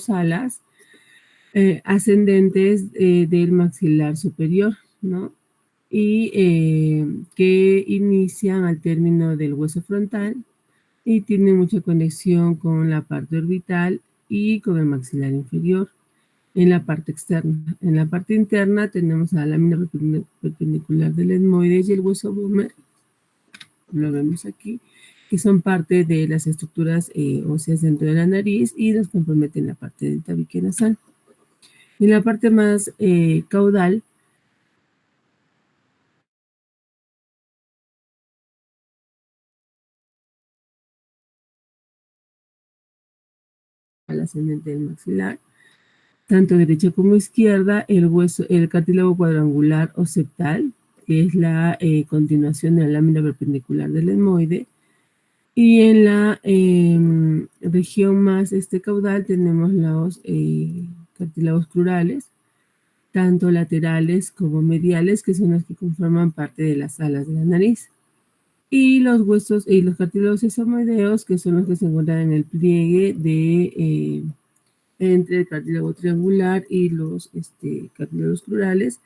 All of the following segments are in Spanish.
alas ascendentes del maxilar superior, ¿no? Y que inician al término del hueso frontal y tienen mucha conexión con la parte orbital y con el maxilar inferior en la parte externa. En la parte interna tenemos a la lámina perpendicular del etmoides y el hueso Böhmer, lo vemos aquí, que son parte de las estructuras óseas dentro de la nariz y nos comprometen la parte del tabique nasal. En la parte más caudal, al ascendente del maxilar, tanto derecha como izquierda, el cartílago cuadrangular occipital, que es la continuación de la lámina perpendicular del etmoide, y en la región más caudal tenemos los cartílagos crurales, tanto laterales como mediales, que son los que conforman parte de las alas de la nariz. Y los huesos y los cartílagos sesamoideos, que son los que se encuentran en el pliegue de entre el cartílago triangular y los cartílagos crurales,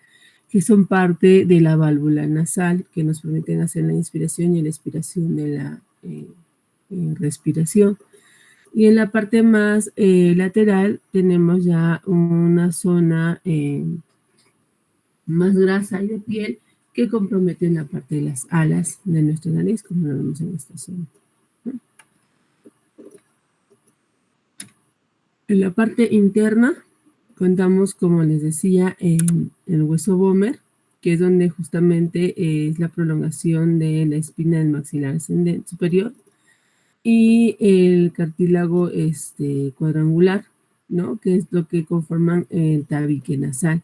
que son parte de la válvula nasal, que nos permiten hacer la inspiración y la expiración de la respiración. Y en la parte más lateral tenemos ya una zona más grasa y de piel que comprometen la parte de las alas de nuestra nariz, como lo vemos en esta zona. En la parte interna contamos, como les decía, en el hueso Böhmer, que es donde justamente es la prolongación de la espina del maxilar ascendente superior, y el cartílago cuadrangular, ¿no? Que es lo que conforman el tabique nasal.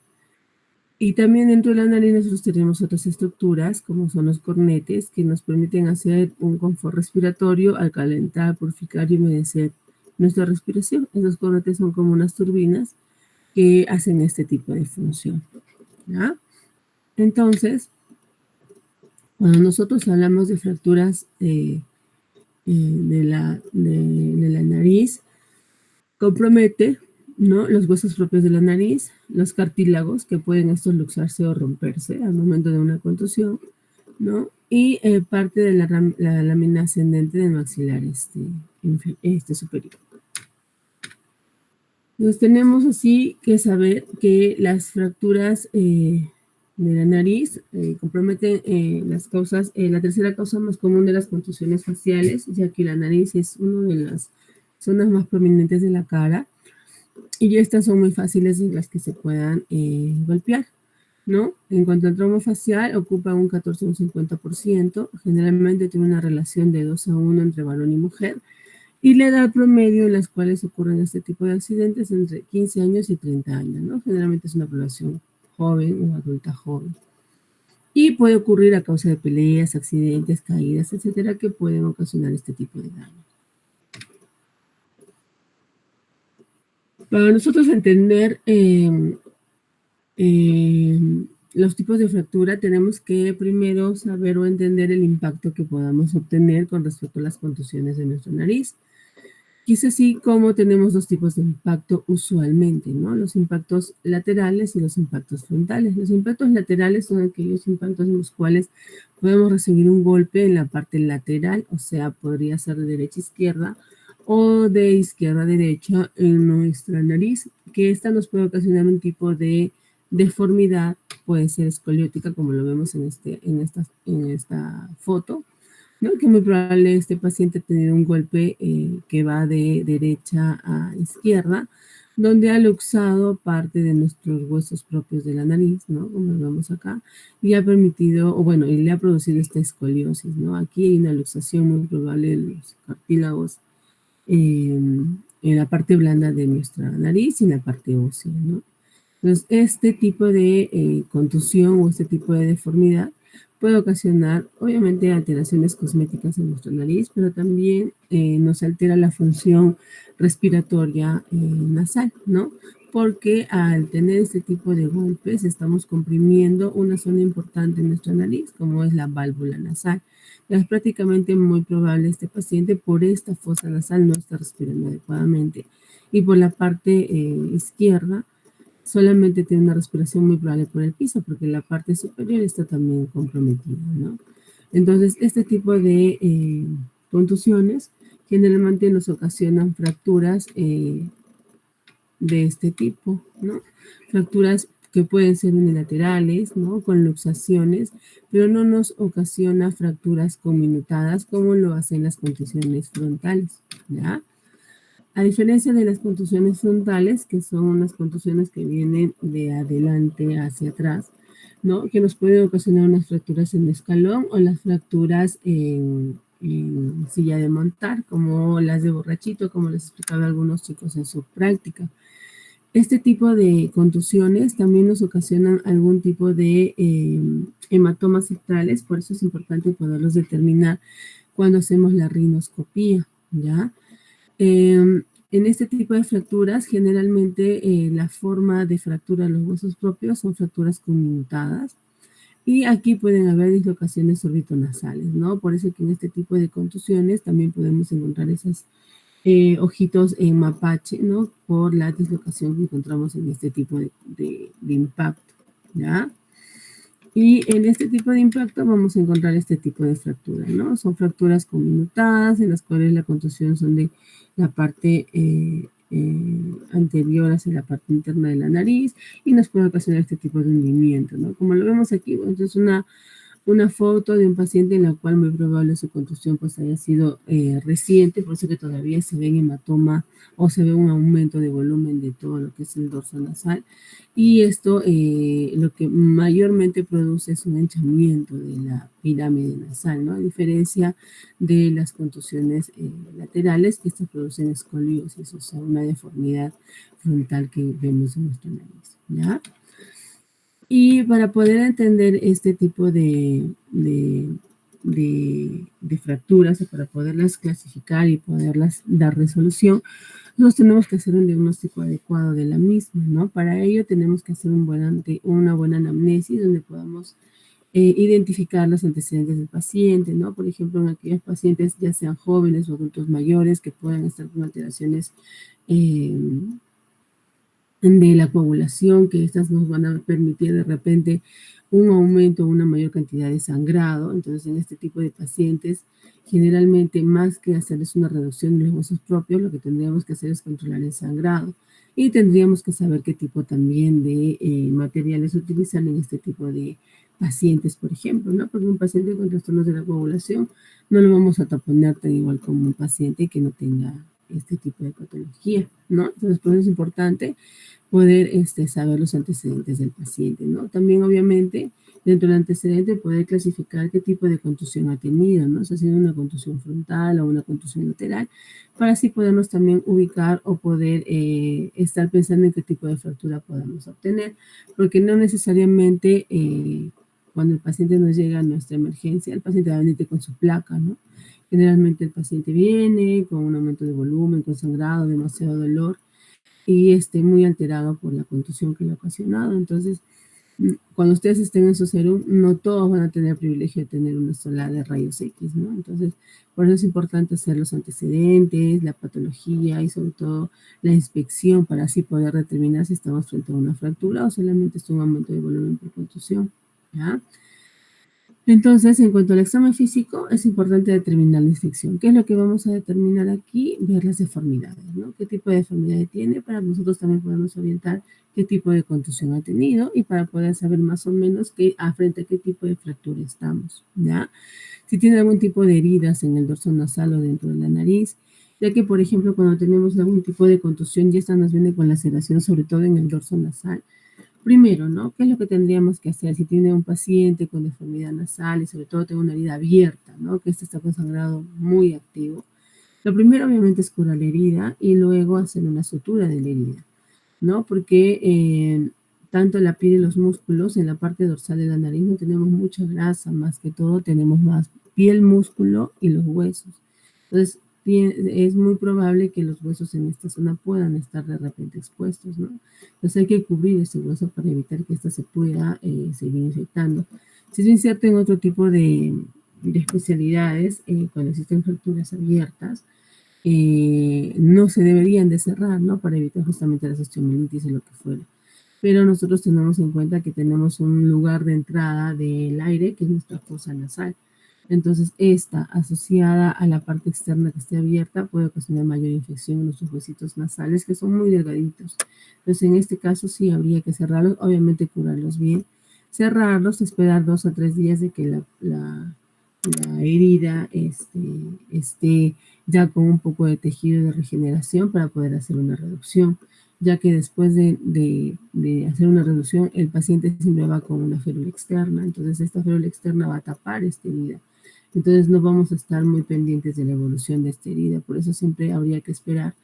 Y también dentro de la nariz nosotros tenemos otras estructuras, como son los cornetes, que nos permiten hacer un confort respiratorio al calentar, purificar y humedecer nuestra respiración. Esos cornetes son como unas turbinas que hacen este tipo de función, ¿ya? Entonces, cuando nosotros hablamos de fracturas de la nariz, compromete, ¿no?, los huesos propios de la nariz, los cartílagos, que pueden estos luxarse o romperse al momento de una contusión, ¿no? Y parte de la lámina ascendente del maxilar superior. Entonces tenemos así que saber que las fracturas de la nariz comprometen las causas, la tercera causa más común de las contusiones faciales, ya que la nariz es una de las zonas más prominentes de la cara, y estas son muy fáciles de las que se puedan golpear, ¿no? En cuanto al trauma facial, ocupa un 14 o un 50%, generalmente tiene una relación de 2-1 entre varón y mujer, y la edad promedio en las cuales ocurren este tipo de accidentes entre 15 años y 30 años, ¿no? Generalmente es una población joven o adulta joven. Y puede ocurrir a causa de peleas, accidentes, caídas, etcétera, que pueden ocasionar este tipo de daño. Para nosotros entender los tipos de fractura, tenemos que primero saber o entender el impacto que podamos obtener con respecto a las contusiones de nuestra nariz. Y es así como tenemos dos tipos de impacto usualmente, ¿no? Los impactos laterales y los impactos frontales. Los impactos laterales son aquellos impactos en los cuales podemos recibir un golpe en la parte lateral, o sea, podría ser de derecha a izquierda o de izquierda a derecha en nuestra nariz, que esta nos puede ocasionar un tipo de deformidad, puede ser escoliótica, como lo vemos en esta foto, ¿no? Que muy probable este paciente ha tenido un golpe que va de derecha a izquierda, donde ha luxado parte de nuestros huesos propios de la nariz, ¿no? Como lo vemos acá, y ha permitido, o bueno, y le ha producido esta escoliosis, ¿no? Aquí hay una luxación muy probable de los cartílagos en la parte blanda de nuestra nariz y en la parte ósea, ¿no? Entonces, este tipo de contusión o este tipo de deformidad puede ocasionar, obviamente, alteraciones cosméticas en nuestra nariz, pero también nos altera la función respiratoria nasal, ¿no? Porque al tener este tipo de golpes, estamos comprimiendo una zona importante en nuestra nariz, como es la válvula nasal. Es prácticamente muy probable este paciente, por esta fosa nasal, no está respirando adecuadamente. y por la parte izquierda solamente tiene una respiración muy probable por el piso, porque la parte superior está también comprometida, ¿no? Entonces, este tipo de contusiones generalmente nos ocasionan fracturas de este tipo, ¿no? Fracturas que pueden ser unilaterales, ¿no? Con luxaciones, pero no nos ocasiona fracturas conminutadas como lo hacen las contusiones frontales, ¿ya? A diferencia de las contusiones frontales, que son unas contusiones que vienen de adelante hacia atrás, ¿no? Que nos pueden ocasionar unas fracturas en escalón o las fracturas en silla de montar, como las de borrachito, como les explicaba a algunos chicos en su práctica. Este tipo de contusiones también nos ocasionan algún tipo de hematomas sectales, por eso es importante poderlos determinar cuando hacemos la rinoscopía, ¿ya? En este tipo de fracturas, generalmente la forma de fractura de los huesos propios son fracturas conminutadas, y aquí pueden haber dislocaciones orbitonasales, ¿no? Por eso que en este tipo de contusiones también podemos encontrar esas ojitos en mapache, ¿no? Por la dislocación que encontramos en este tipo de impacto, ¿ya? Y en este tipo de impacto vamos a encontrar este tipo de fracturas, ¿no? Son fracturas conminutadas en las cuales la contusión son de la parte anterior hacia la parte interna de la nariz y nos puede ocasionar este tipo de hundimiento, ¿no? Como lo vemos aquí, bueno, entonces una foto de un paciente en la cual muy probable su contusión pues haya sido reciente, por eso que todavía se ve en hematoma o se ve un aumento de volumen de todo lo que es el dorso nasal, y esto lo que mayormente produce es un hinchamiento de la pirámide nasal, ¿no? A diferencia de las contusiones laterales, que estas producen escoliosis, o sea, una deformidad frontal que vemos en nuestra nariz, ¿ya? Y para poder entender este tipo de fracturas, o para poderlas clasificar y poderlas dar resolución, nosotros tenemos que hacer un diagnóstico adecuado de la misma, ¿no? Para ello tenemos que hacer una buena anamnesis donde podamos identificar los antecedentes del paciente, ¿no? Por ejemplo, en aquellos pacientes, ya sean jóvenes o adultos mayores, que puedan estar con alteraciones eh, de la coagulación, que estas nos van a permitir de repente un aumento, una mayor cantidad de sangrado. Entonces, en este tipo de pacientes, generalmente más que hacerles una reducción de los huesos propios, lo que tendríamos que hacer es controlar el sangrado. Y tendríamos que saber qué tipo también de materiales utilizar en este tipo de pacientes, por ejemplo, ¿no? Porque un paciente con trastornos de la coagulación no lo vamos a taponar tan igual como un paciente que no tenga este tipo de patología, ¿no? Entonces, por eso es importante poder saber los antecedentes del paciente, ¿no? También, obviamente, dentro del antecedente, poder clasificar qué tipo de contusión ha tenido, ¿no? Si ha sido una contusión frontal o una contusión lateral, para así podernos también ubicar o poder estar pensando en qué tipo de fractura podemos obtener, porque no necesariamente cuando el paciente nos llega a nuestra emergencia, el paciente va a venir con su placa, ¿no? Generalmente el paciente viene con un aumento de volumen, con sangrado, demasiado dolor, y muy alterado por la contusión que le ha ocasionado. Entonces, cuando ustedes estén en su serum, no todos van a tener el privilegio de tener una sola de rayos X, ¿no? Entonces, por eso es importante hacer los antecedentes, la patología y sobre todo la inspección para así poder determinar si estamos frente a una fractura o solamente es un aumento de volumen por contusión, ¿ya? Entonces, en cuanto al examen físico, es importante determinar la infección. ¿Qué es lo que vamos a determinar aquí? Ver las deformidades, ¿no? ¿Qué tipo de deformidad tiene? Para nosotros también podemos orientar qué tipo de contusión ha tenido y para poder saber más o menos frente a qué tipo de fractura estamos, ¿ya? Si tiene algún tipo de heridas en el dorso nasal o dentro de la nariz, ya que, por ejemplo, cuando tenemos algún tipo de contusión, y esta nos viene con laceración, sobre todo en el dorso nasal. Primero, ¿no? ¿Qué es lo que tendríamos que hacer si tiene un paciente con deformidad nasal y sobre todo tiene una herida abierta, ¿no? Que está con sangrado muy activo? Lo primero, obviamente, es curar la herida y luego hacer una sutura de la herida, ¿no? Porque tanto la piel y los músculos en la parte dorsal de la nariz no tenemos mucha grasa, más que todo tenemos más piel, músculo y los huesos. Entonces, es muy probable que los huesos en esta zona puedan estar de repente expuestos, ¿no? Entonces hay que cubrir ese hueso para evitar que ésta se pueda seguir infectando. Si es bien cierto en otro tipo de especialidades, cuando existen fracturas abiertas, no se deberían de cerrar, ¿no? Para evitar justamente las osteomelitis o lo que fuera. Pero nosotros tenemos en cuenta que tenemos un lugar de entrada del aire, que es nuestra fosa nasal. Entonces, esta, asociada a la parte externa que esté abierta, puede ocasionar mayor infección en nuestros huesitos nasales, que son muy delgaditos. Entonces, en este caso sí habría que cerrarlos, obviamente curarlos bien, cerrarlos, esperar 2 o 3 días de que la herida esté ya con un poco de tejido de regeneración para poder hacer una reducción, ya que después de hacer una reducción, el paciente siempre va con una férula externa, entonces esta férula externa va a tapar esta herida. Entonces no vamos a estar muy pendientes de la evolución de esta herida, por eso siempre habría que esperar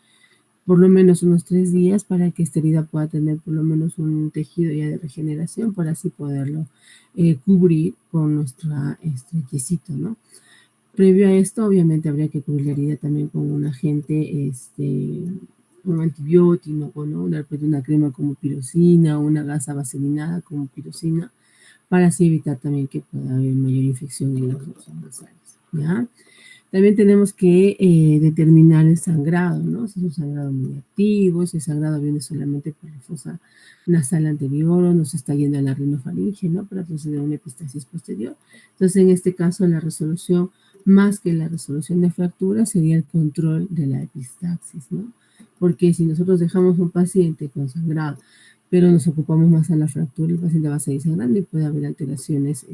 por lo menos unos 3 días para que esta herida pueda tener por lo menos un tejido ya de regeneración para así poderlo cubrir con nuestro yesito, ¿no? Previo a esto, obviamente, habría que cubrir la herida también con un agente, un antibiótico, ¿no? Una crema como pirocina o una gasa vaselinada como pirocina para así evitar también que pueda haber mayor infección en los ductos nasales, ¿ya? También tenemos que determinar el sangrado, ¿no? Si es un sangrado muy activo, si el sangrado viene solamente por la fosa nasal anterior o nos está yendo a la rinofaringe, ¿no? Para proceder a una epistaxis posterior. Entonces, en este caso, la resolución, más que la resolución de fractura, sería el control de la epistaxis, ¿no? Porque si nosotros dejamos un paciente con sangrado, pero nos ocupamos más a la fractura, el paciente va a seguir sangrando y puede haber alteraciones,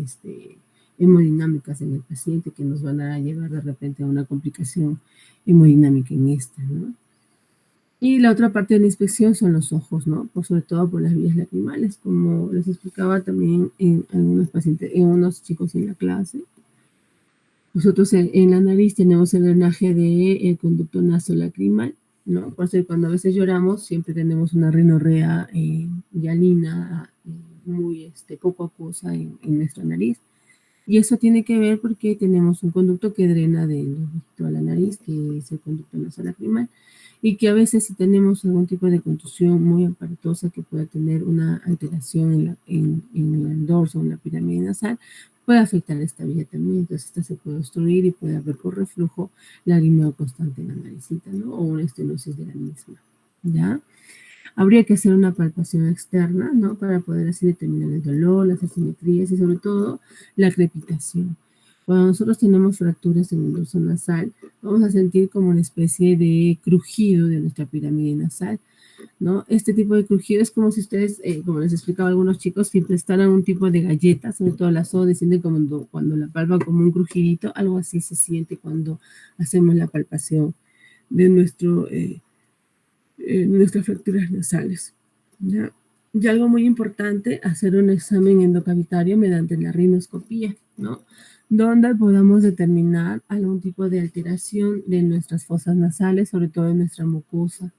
hemodinámicas en el paciente que nos van a llevar de repente a una complicación hemodinámica en esta, ¿no? Y la otra parte de la inspección son los ojos, ¿no? Sobre todo por las vías lacrimales, como les explicaba también en algunos pacientes, en unos chicos en la clase. Nosotros en la nariz tenemos el drenaje del conducto nasolacrimal, ¿no? Por eso cuando a veces lloramos siempre tenemos una rinorrea hialina muy poco acuosa en nuestra nariz. Y eso tiene que ver porque tenemos un conducto que drena del ojito a la nariz, que es el conducto nasolacrimal, y que a veces si tenemos algún tipo de contusión muy aparatosa que pueda tener una alteración en el dorso o en la pirámide nasal, puede afectar esta vía también. Entonces esta se puede obstruir y puede haber por reflujo lagrimeo constante en la naricita, ¿no? O una estenosis de la misma, ¿ya? Habría que hacer una palpación externa, ¿no? Para poder así determinar el dolor, las asimetrías y sobre todo la crepitación. Cuando nosotros tenemos fracturas en el dorso nasal, vamos a sentir como una especie de crujido de nuestra pirámide nasal, ¿no? Este tipo de crujido es como si ustedes, como les explicaba a algunos chicos, si prestaran un tipo de galleta, sobre todo la soda, sienten como cuando la palpan como un crujidito, algo así se siente cuando hacemos la palpación de nuestras fracturas nasales, ¿ya? Y algo muy importante, hacer un examen endocavitario mediante la rinoscopía, ¿no? Donde podamos determinar algún tipo de alteración de nuestras fosas nasales, sobre todo en nuestra mucosa.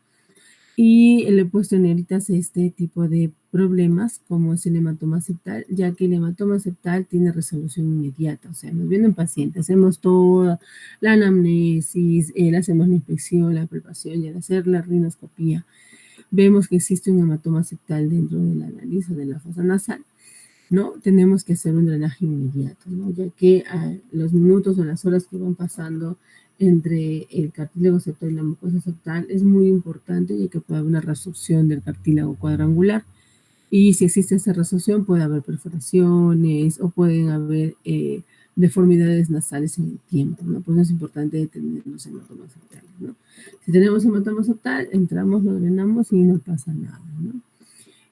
Y le he puesto en heritas este tipo de problemas, como es el hematoma septal, ya que el hematoma septal tiene resolución inmediata. O sea, nos viene un paciente, hacemos toda la anamnesis, le hacemos la inspección, la palpación y al hacer la rinoscopía, vemos que existe un hematoma septal dentro de la nariz o de la fosa nasal, ¿no? Tenemos que hacer un drenaje inmediato, ¿no? Ya que los minutos o las horas que van pasando entre el cartílago septal y la mucosa septal es muy importante, ya que puede haber una resorción del cartílago cuadrangular. Y si existe esa resorción, puede haber perforaciones o pueden haber deformidades nasales en el tiempo, ¿no? Por eso es importante detener los hematomas septales, ¿no? Si tenemos hematoma septal, entramos, lo drenamos y no pasa nada, ¿no?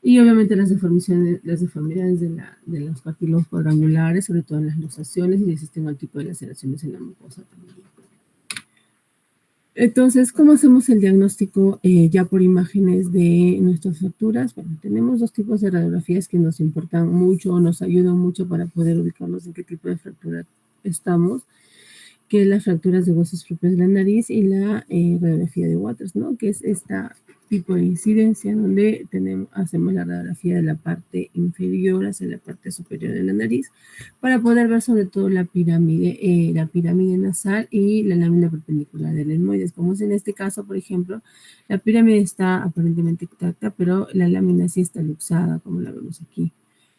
Y obviamente las deformidades de los cartílagos cuadrangulares, sobre todo en las luxaciones, y existen algún tipo de laceraciones en la mucosa también. Entonces, ¿cómo hacemos el diagnóstico ya por imágenes de nuestras fracturas? Bueno, tenemos dos tipos de radiografías que nos importan mucho o nos ayudan mucho para poder ubicarnos en qué tipo de fractura estamos, que es las fracturas de huesos propios de la nariz y la radiografía de Waters, ¿no? Que es esta tipo de incidencia donde hacemos la radiografía de la parte inferior hacia la parte superior de la nariz para poder ver sobre todo la pirámide nasal y la lámina perpendicular del etmoides. Como es en este caso, por ejemplo, la pirámide está aparentemente intacta, pero la lámina sí está luxada, como la vemos aquí.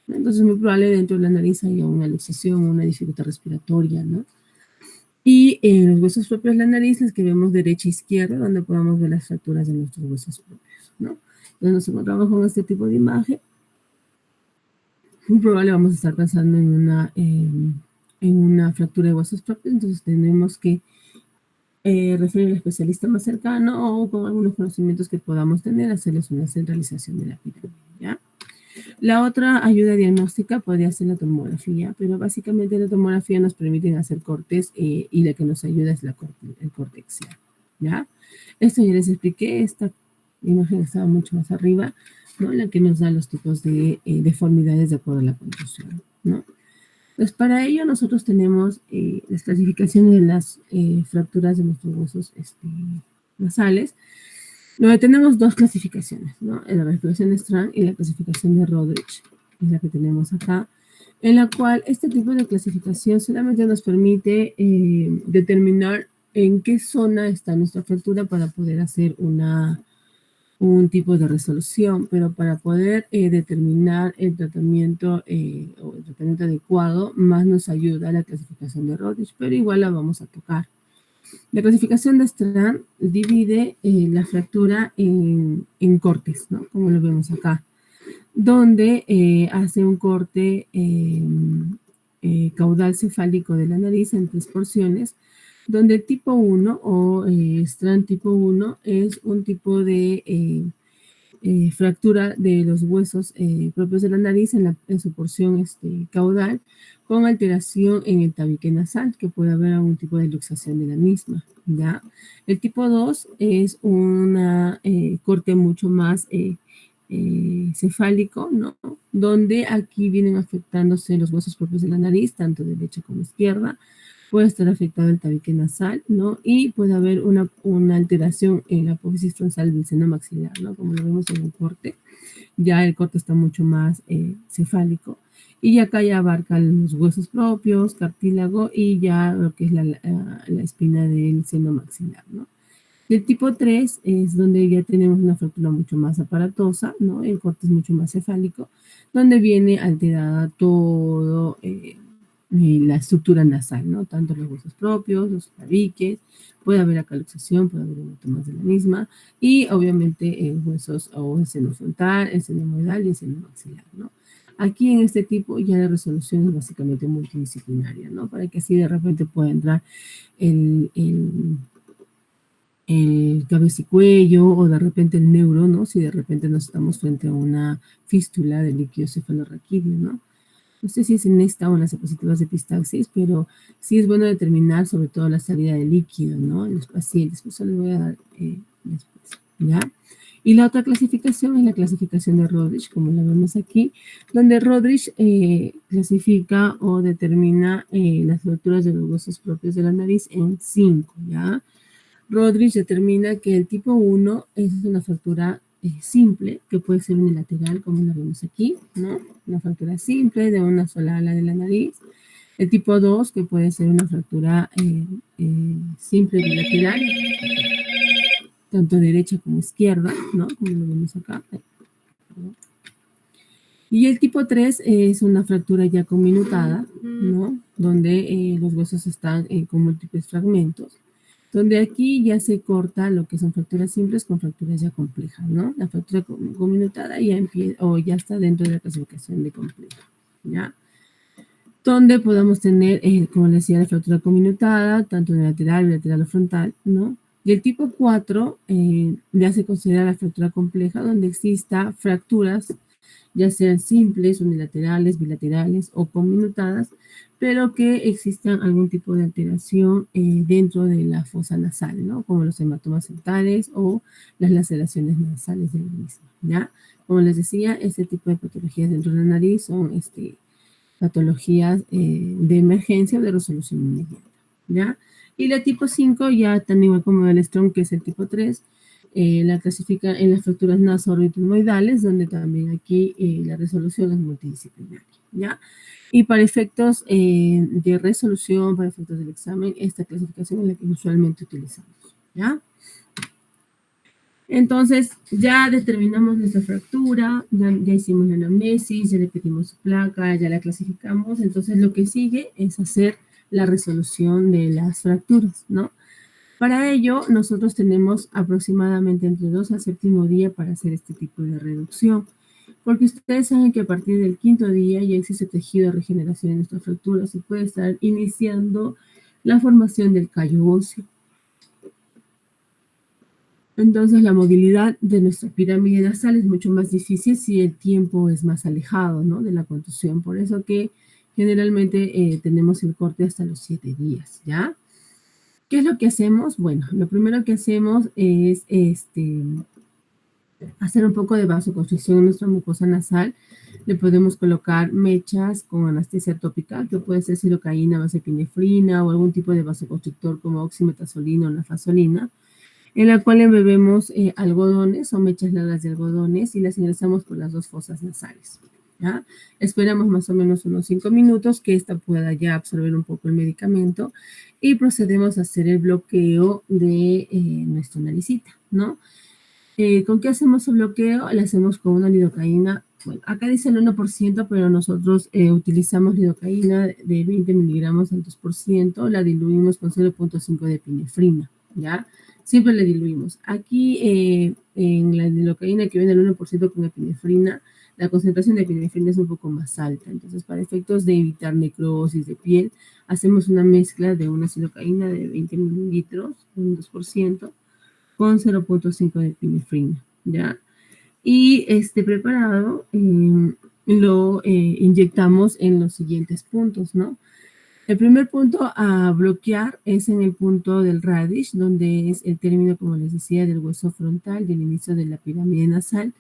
Entonces, muy probable dentro de la nariz haya una luxación, una dificultad respiratoria, ¿no? Y en los huesos propios de la nariz, los que vemos derecha e izquierda, donde podemos ver las fracturas de nuestros huesos propios, ¿no? Entonces nos encontramos con este tipo de imagen. Muy probable vamos a estar pensando en una fractura de huesos propios, entonces tenemos que referir al especialista más cercano o con algunos conocimientos que podamos tener, hacerles una centralización de la pirámide, ¿ya? La otra ayuda diagnóstica podría ser la tomografía, pero básicamente la tomografía nos permite hacer cortes y la que nos ayuda es el corte axial, ¿ya? Esto ya les expliqué, esta imagen estaba mucho más arriba, ¿no? La que nos da los tipos de deformidades de acuerdo a la contusión, ¿no? Pues para ello nosotros tenemos las clasificaciones de las fracturas de nuestros huesos nasales, donde tenemos dos clasificaciones, ¿no? La clasificación de Strand y la clasificación de Rodrich, es la que tenemos acá, en la cual este tipo de clasificación solamente nos permite determinar en qué zona está nuestra fractura para poder hacer un tipo de resolución, pero para poder determinar el tratamiento o el tratamiento adecuado, más nos ayuda la clasificación de Rodrich, pero igual la vamos a tocar. La clasificación de Strand divide la fractura en cortes, ¿no? Como lo vemos acá, donde hace un corte caudal cefálico de la nariz en 3 porciones, donde el tipo 1 o Strand tipo 1 es un tipo de fractura de los huesos propios de la nariz en su porción caudal, con alteración en el tabique nasal, que puede haber algún tipo de luxación de la misma, ¿ya? El tipo 2 es un corte mucho más cefálico, ¿no? Donde aquí vienen afectándose los huesos propios de la nariz, tanto derecha como izquierda, puede estar afectado el tabique nasal, ¿no? Y puede haber una alteración en la apófisis frontal del seno maxilar, ¿no? Como lo vemos en el corte, ya el corte está mucho más cefálico. Y acá ya abarca los huesos propios, cartílago y ya lo que es la espina del seno maxilar, ¿no? El tipo 3 es donde ya tenemos una fractura mucho más aparatosa, ¿no? El corte es mucho más cefálico, donde viene alterada todo la estructura nasal, ¿no? Tanto los huesos propios, los tabiques, puede haber acaloxación, puede haber hematomas de la misma, y obviamente huesos o el seno frontal, el seno moedal y el seno maxilar, ¿no? Aquí en este tipo ya la resolución es básicamente multidisciplinaria, ¿no? Para que así de repente pueda entrar el cabeza y cuello, o de repente el neuro, ¿no? Si de repente nos estamos frente a una fístula del líquido cefalorraquídeo, ¿no? No sé si es en esta o en las diapositivas de epistaxis, pero sí es bueno determinar sobre todo la salida de líquido, ¿no? En los pacientes, eso les voy a dar después, ¿ya? Y la otra clasificación es la clasificación de Rodrich, como la vemos aquí, donde Rodrich clasifica o determina las fracturas de los huesos propios de la nariz en 5, ¿ya? Rodrich determina que el tipo 1 es una fractura simple, que puede ser unilateral, como la vemos aquí, ¿no? Una fractura simple de una sola ala de la nariz. El tipo 2, que puede ser una fractura simple bilateral, tanto derecha como izquierda, ¿no? Como lo vemos acá. Y el tipo 3 es una fractura ya conminutada, ¿no? Donde los huesos están con múltiples fragmentos, donde aquí ya se corta lo que son fracturas simples con fracturas ya complejas, ¿no? La fractura conminutada ya ya está dentro de la clasificación de compleja, ¿ya? Donde podamos tener, como les decía, la fractura conminutada, tanto de lateral, bilateral o frontal, ¿no? Y el tipo 4 ya se considera la fractura compleja, donde exista fracturas, ya sean simples, unilaterales, bilaterales o conminutadas, pero que existan algún tipo de alteración dentro de la fosa nasal, ¿no? Como los hematomas centrales o las laceraciones nasales de la misma, ¿ya? Como les decía, este tipo de patologías dentro de la nariz son patologías de emergencia o de resolución inmediata, ¿ya? Y la tipo 5 ya tan igual como el Strong, que es el tipo 3, la clasifica en las fracturas nasoorbitomodales, donde también aquí la resolución es multidisciplinaria, ¿ya? Y para efectos de resolución, para efectos del examen, esta clasificación es la que usualmente utilizamos, ¿ya? Entonces, ya determinamos nuestra fractura, ya hicimos la anamnesis, ya le pedimos su placa, ya la clasificamos. Entonces, lo que sigue es hacer la resolución de las fracturas, ¿no? Para ello, nosotros tenemos aproximadamente entre 2 al 7º día para hacer este tipo de reducción, porque ustedes saben que a partir del 5º día ya existe tejido de regeneración en nuestras fracturas y puede estar iniciando la formación del callo óseo. Entonces, la movilidad de nuestra pirámide nasal es mucho más difícil si el tiempo es más alejado, ¿no?, de la contusión. Por eso que generalmente tenemos el corte hasta los 7 días, ¿ya? ¿Qué es lo que hacemos? Bueno, lo primero que hacemos es hacer un poco de vasoconstricción en nuestra mucosa nasal. Le podemos colocar mechas con anestesia tópica, que puede ser silocaína, vasoepinefrina o algún tipo de vasoconstrictor como oximetazolina o nafasolina, en la cual embebemos algodones o mechas largas de algodones y las ingresamos por las 2 fosas nasales, ¿ya? Esperamos más o menos unos 5 minutos que esta pueda ya absorber un poco el medicamento y procedemos a hacer el bloqueo de nuestra naricita, ¿no? ¿Con qué hacemos el bloqueo? Le hacemos con una lidocaína. Bueno, acá dice el 1%, pero nosotros utilizamos lidocaína de 20 miligramos al 2%, la diluimos con 0.5 de epinefrina, ¿ya? Siempre la diluimos. Aquí en la lidocaína que viene el 1% con epinefrina, la concentración de epinefrina es un poco más alta. Entonces, para efectos de evitar necrosis de piel, hacemos una mezcla de una lidocaína de 20 mililitros, un 2%, con 0.5 de epinefrina, ¿ya? Y este preparado lo inyectamos en los siguientes puntos, ¿no? El primer punto a bloquear es en el punto del radish, donde es el término, como les decía, del hueso frontal, del inicio de la pirámide nasal,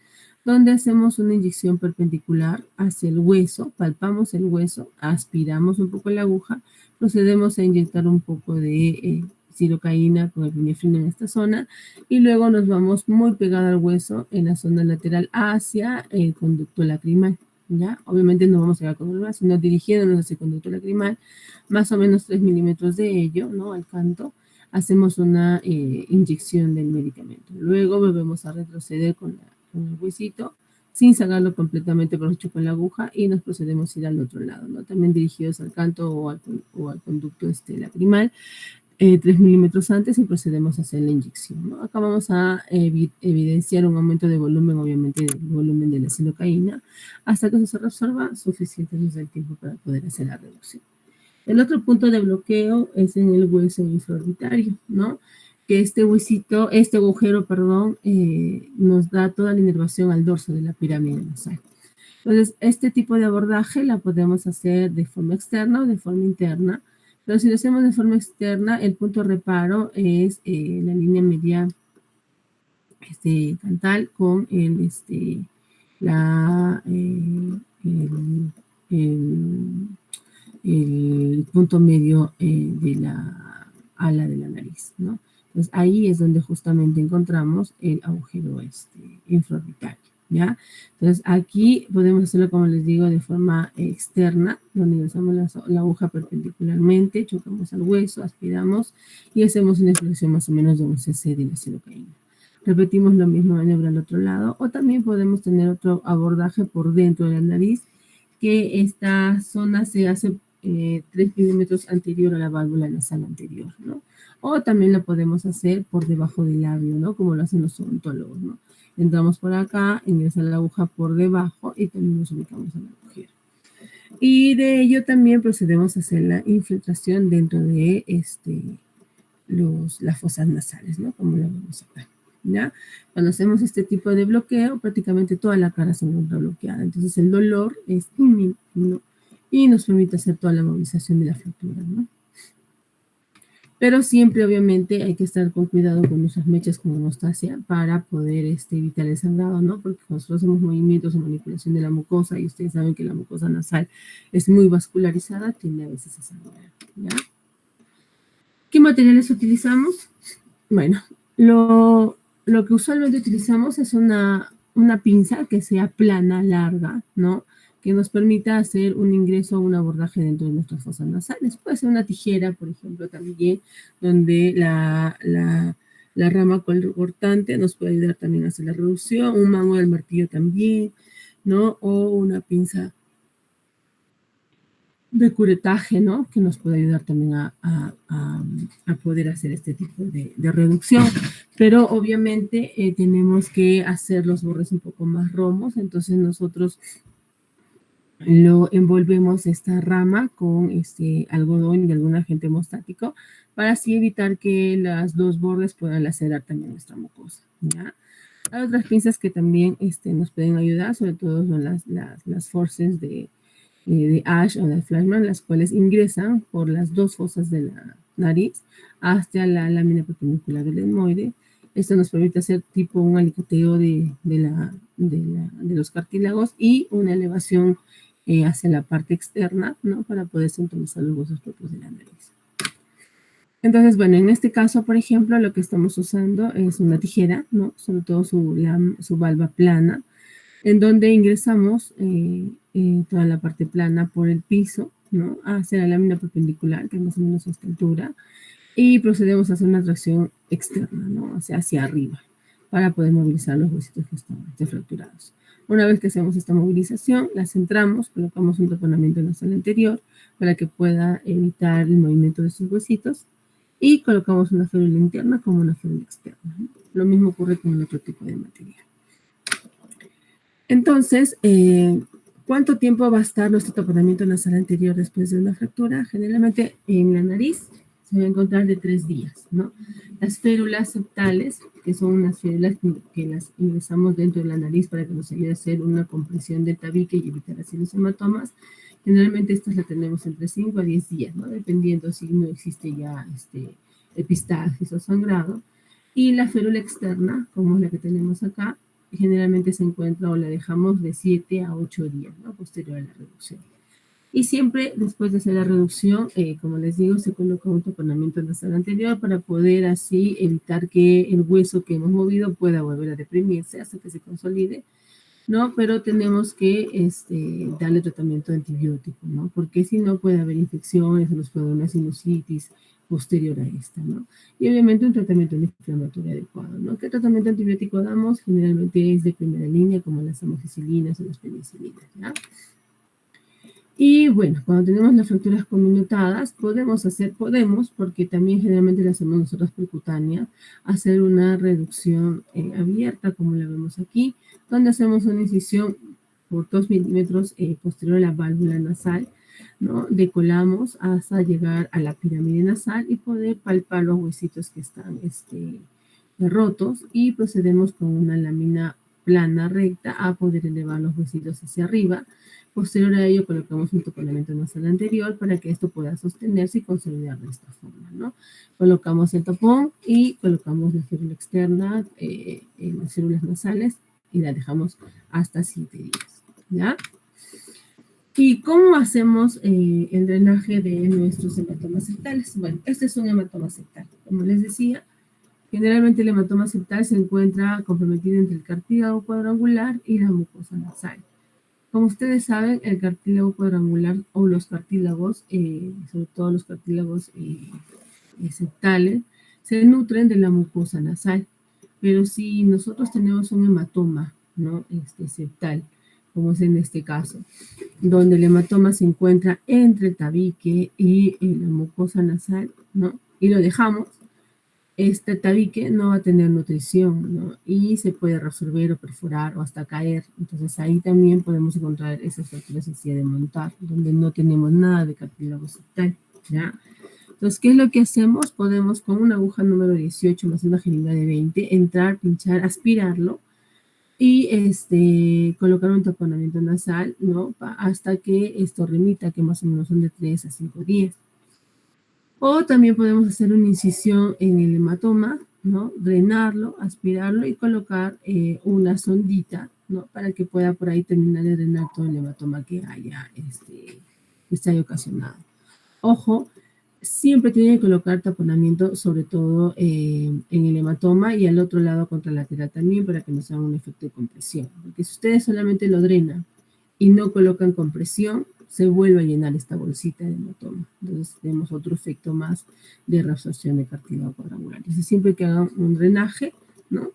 donde hacemos una inyección perpendicular hacia el hueso, palpamos el hueso, aspiramos un poco la aguja, procedemos a inyectar un poco de silocaína con epinefrina en esta zona y luego nos vamos muy pegado al hueso en la zona lateral hacia el conducto lacrimal, ¿ya? Obviamente no vamos a llegar con el brazo, sino dirigiéndonos hacia el conducto lacrimal, más o menos 3 milímetros de ello, ¿no?, al canto, hacemos una inyección del medicamento. Luego volvemos a retroceder con el huesito, sin sacarlo completamente por hecho con la aguja, y nos procedemos a ir al otro lado, ¿no?, también dirigidos al canto o al conducto lacrimal, 3 milímetros antes, y procedemos a hacer la inyección, ¿no? Acá vamos a evidenciar un aumento de volumen, obviamente, del volumen de la silocaína, hasta que se reabsorba suficiente el tiempo para poder hacer la reducción. El otro punto de bloqueo es en el hueso infraorbitario, ¿no? Que este agujero, perdón, nos da toda la inervación al dorso de la pirámide nasal. Entonces, este tipo de abordaje la podemos hacer de forma externa o de forma interna, pero si lo hacemos de forma externa, el punto reparo es la línea media cantal con el punto medio de la ala de la nariz, ¿no? Entonces, ahí es donde justamente encontramos el agujero infraorbitario, ¿ya? Entonces, aquí podemos hacerlo, como les digo, de forma externa, donde ingresamos la aguja perpendicularmente, chocamos al hueso, aspiramos y hacemos una exploración más o menos de un cc de la silocaína. Repetimos la misma maniobra al otro lado, o también podemos tener otro abordaje por dentro de la nariz, que esta zona se hace 3 milímetros anterior a la válvula nasal anterior, ¿no? O también lo podemos hacer por debajo del labio, ¿no?, como lo hacen los odontólogos, ¿no? Entramos por acá, ingresamos la aguja por debajo y también nos ubicamos en el agujero. Y de ello también procedemos a hacer la infiltración dentro de las fosas nasales, ¿no?, como lo vemos acá, ¿ya? Cuando hacemos este tipo de bloqueo, prácticamente toda la cara se encuentra bloqueada. Entonces, el dolor es mínimo, ¿no?, y nos permite hacer toda la movilización de la fractura, ¿no? Pero siempre, obviamente, hay que estar con cuidado con nuestras mechas con hemostasia para poder evitar el sangrado, ¿no? Porque cuando nosotros hacemos movimientos de manipulación de la mucosa, y ustedes saben que la mucosa nasal es muy vascularizada, tiende a veces a sangrar, ¿ya? ¿Qué materiales utilizamos? Bueno, lo que usualmente utilizamos es una pinza que sea plana, larga, ¿no?, que nos permita hacer un ingreso o un abordaje dentro de nuestras fosas nasales. Puede ser una tijera, por ejemplo, también, donde la rama cortante nos puede ayudar también a hacer la reducción, un mango del martillo también, ¿no?, o una pinza de curetaje, ¿no? Que nos puede ayudar también a poder hacer este tipo de reducción. Pero obviamente tenemos que hacer los bordes un poco más romos, entonces nosotros lo envolvemos esta rama con algodón y algún agente hemostático para así evitar que los dos bordes puedan lacerar también nuestra mucosa, ¿ya? Hay otras pinzas que también nos pueden ayudar, sobre todo son las forceps de Ash o de Flashman, las cuales ingresan por las dos fosas de la nariz hasta la lámina perpendicular del etmoide. Esto nos permite hacer tipo un alicoteo de los cartílagos y una elevación hacia la parte externa, ¿no? Para poder sintonizar los huesos propios de la nariz. Entonces, bueno, en este caso, por ejemplo, lo que estamos usando es una tijera, ¿no? Sobre todo su valva plana, en donde ingresamos toda la parte plana por el piso, ¿no? Hacia la lámina perpendicular, que es más o menos a esta altura, y procedemos a hacer una tracción externa, ¿no? Hacia arriba, para poder movilizar los huesitos que están fracturados. Una vez que hacemos esta movilización, la centramos, colocamos un taponamiento nasal anterior para que pueda evitar el movimiento de sus huesitos y colocamos una férula interna como una férula externa, ¿no? Lo mismo ocurre con el otro tipo de material. Entonces, ¿cuánto tiempo va a estar nuestro taponamiento nasal anterior después de una fractura? Generalmente en la nariz se va a encontrar de 3 días, ¿no? Las férulas septales, que son unas férulas que las ingresamos dentro de la nariz para que nos ayude a hacer una compresión del tabique y evitar así los hematomas. Generalmente estas las tenemos entre 5 a 10 días, ¿no? Dependiendo si no existe ya epistaxis o sangrado. Y la férula externa, como es la que tenemos acá, generalmente se encuentra o la dejamos de 7 a 8 días, ¿no? Posterior a la reducción. Y siempre después de hacer la reducción, como les digo, se coloca un taponamiento nasal anterior para poder así evitar que el hueso que hemos movido pueda volver a deprimirse hasta que se consolide, ¿no? Pero tenemos que darle tratamiento antibiótico, ¿no? Porque si no puede haber infecciones, nos puede dar una sinusitis posterior a esta, ¿no? Y obviamente un tratamiento antiinflamatorio adecuado, ¿no? ¿Qué tratamiento antibiótico damos? Generalmente es de primera línea, como las amoxicilinas o las penicilinas, ¿ya? Y bueno, cuando tenemos las fracturas cominutadas, podemos, porque también generalmente la hacemos nosotros percutánea, hacer una reducción abierta, como la vemos aquí, donde hacemos una incisión por 2 milímetros posterior a la válvula nasal, ¿no? Decolamos hasta llegar a la pirámide nasal y poder palpar los huesitos que están rotos y procedemos con una lámina plana recta a poder elevar los huesitos hacia arriba. Posterior a ello colocamos un taponamiento nasal anterior para que esto pueda sostenerse y consolidar de esta forma, ¿no? Colocamos el tapón y colocamos la férula externa en las células nasales y la dejamos hasta 7 días, ¿ya? ¿Y cómo hacemos el drenaje de nuestros hematomas septales? Bueno, este es un hematoma septal. Como les decía, generalmente el hematoma septal se encuentra comprometido entre el cartílago cuadrangular y la mucosa nasal. Como ustedes saben, el cartílago cuadrangular o los cartílagos, sobre todo los cartílagos septales, se nutren de la mucosa nasal. Pero si nosotros tenemos un hematoma, ¿no? Septal, como es en este caso, donde el hematoma se encuentra entre el tabique y la mucosa nasal, ¿no? Y lo dejamos, este tabique no va a tener nutrición, ¿no? Y se puede resolver o perforar o hasta caer. Entonces ahí también podemos encontrar esas fracturas en silla de montar, donde no tenemos nada de cartílago septal, ¿ya? Entonces, ¿qué es lo que hacemos? Podemos con una aguja número 18 más una jeringa de 20, entrar, pinchar, aspirarlo y colocar un taponamiento nasal, ¿no? Hasta que esto remita, que más o menos son de 3 a 5 días. O también podemos hacer una incisión en el hematoma, ¿no? Drenarlo, aspirarlo y colocar una sondita, ¿no? Para que pueda por ahí terminar de drenar todo el hematoma que haya ocasionado. Ojo, siempre tienen que colocar taponamiento, sobre todo en el hematoma y al otro lado contralateral también, para que nos haga un efecto de compresión. Porque si ustedes solamente lo drenan y no colocan compresión, se vuelve a llenar esta bolsita de hematoma. Entonces tenemos otro efecto más de reabsorción de cartílago cuadrangular. Entonces siempre que hagan un drenaje, ¿no?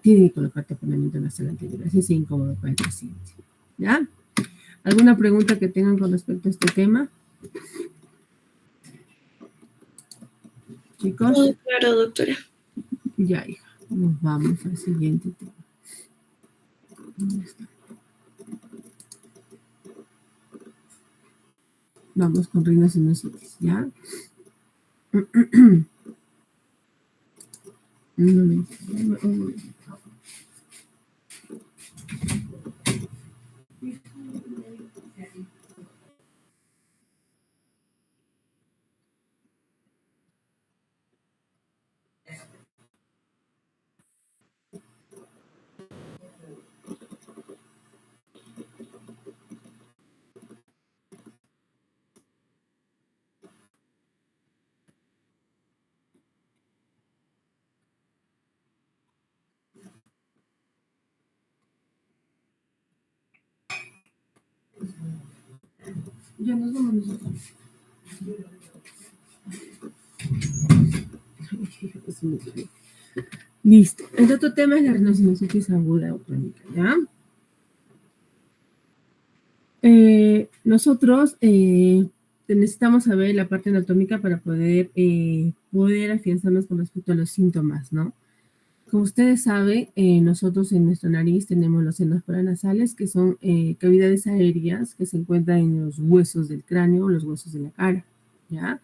Tienen que colocar taponamiento nasal anterior. Así es incómodo para el paciente, ¿ya? ¿Alguna pregunta que tengan con respecto a este tema? Chicos. Todo claro, doctora. Ya, hija. Nos vamos al siguiente tema. Vamos con rinosinusitis, ¿ya? Un momento. Ya nos vamos nosotros. Listo. El otro tema es la rinosinusitis aguda o crónica, ¿ya? Nosotros necesitamos saber la parte anatómica para poder afianzarnos con respecto a los síntomas, ¿no? Como ustedes saben, nosotros en nuestra nariz tenemos los senos paranasales, que son cavidades aéreas que se encuentran en los huesos del cráneo o los huesos de la cara, ¿ya?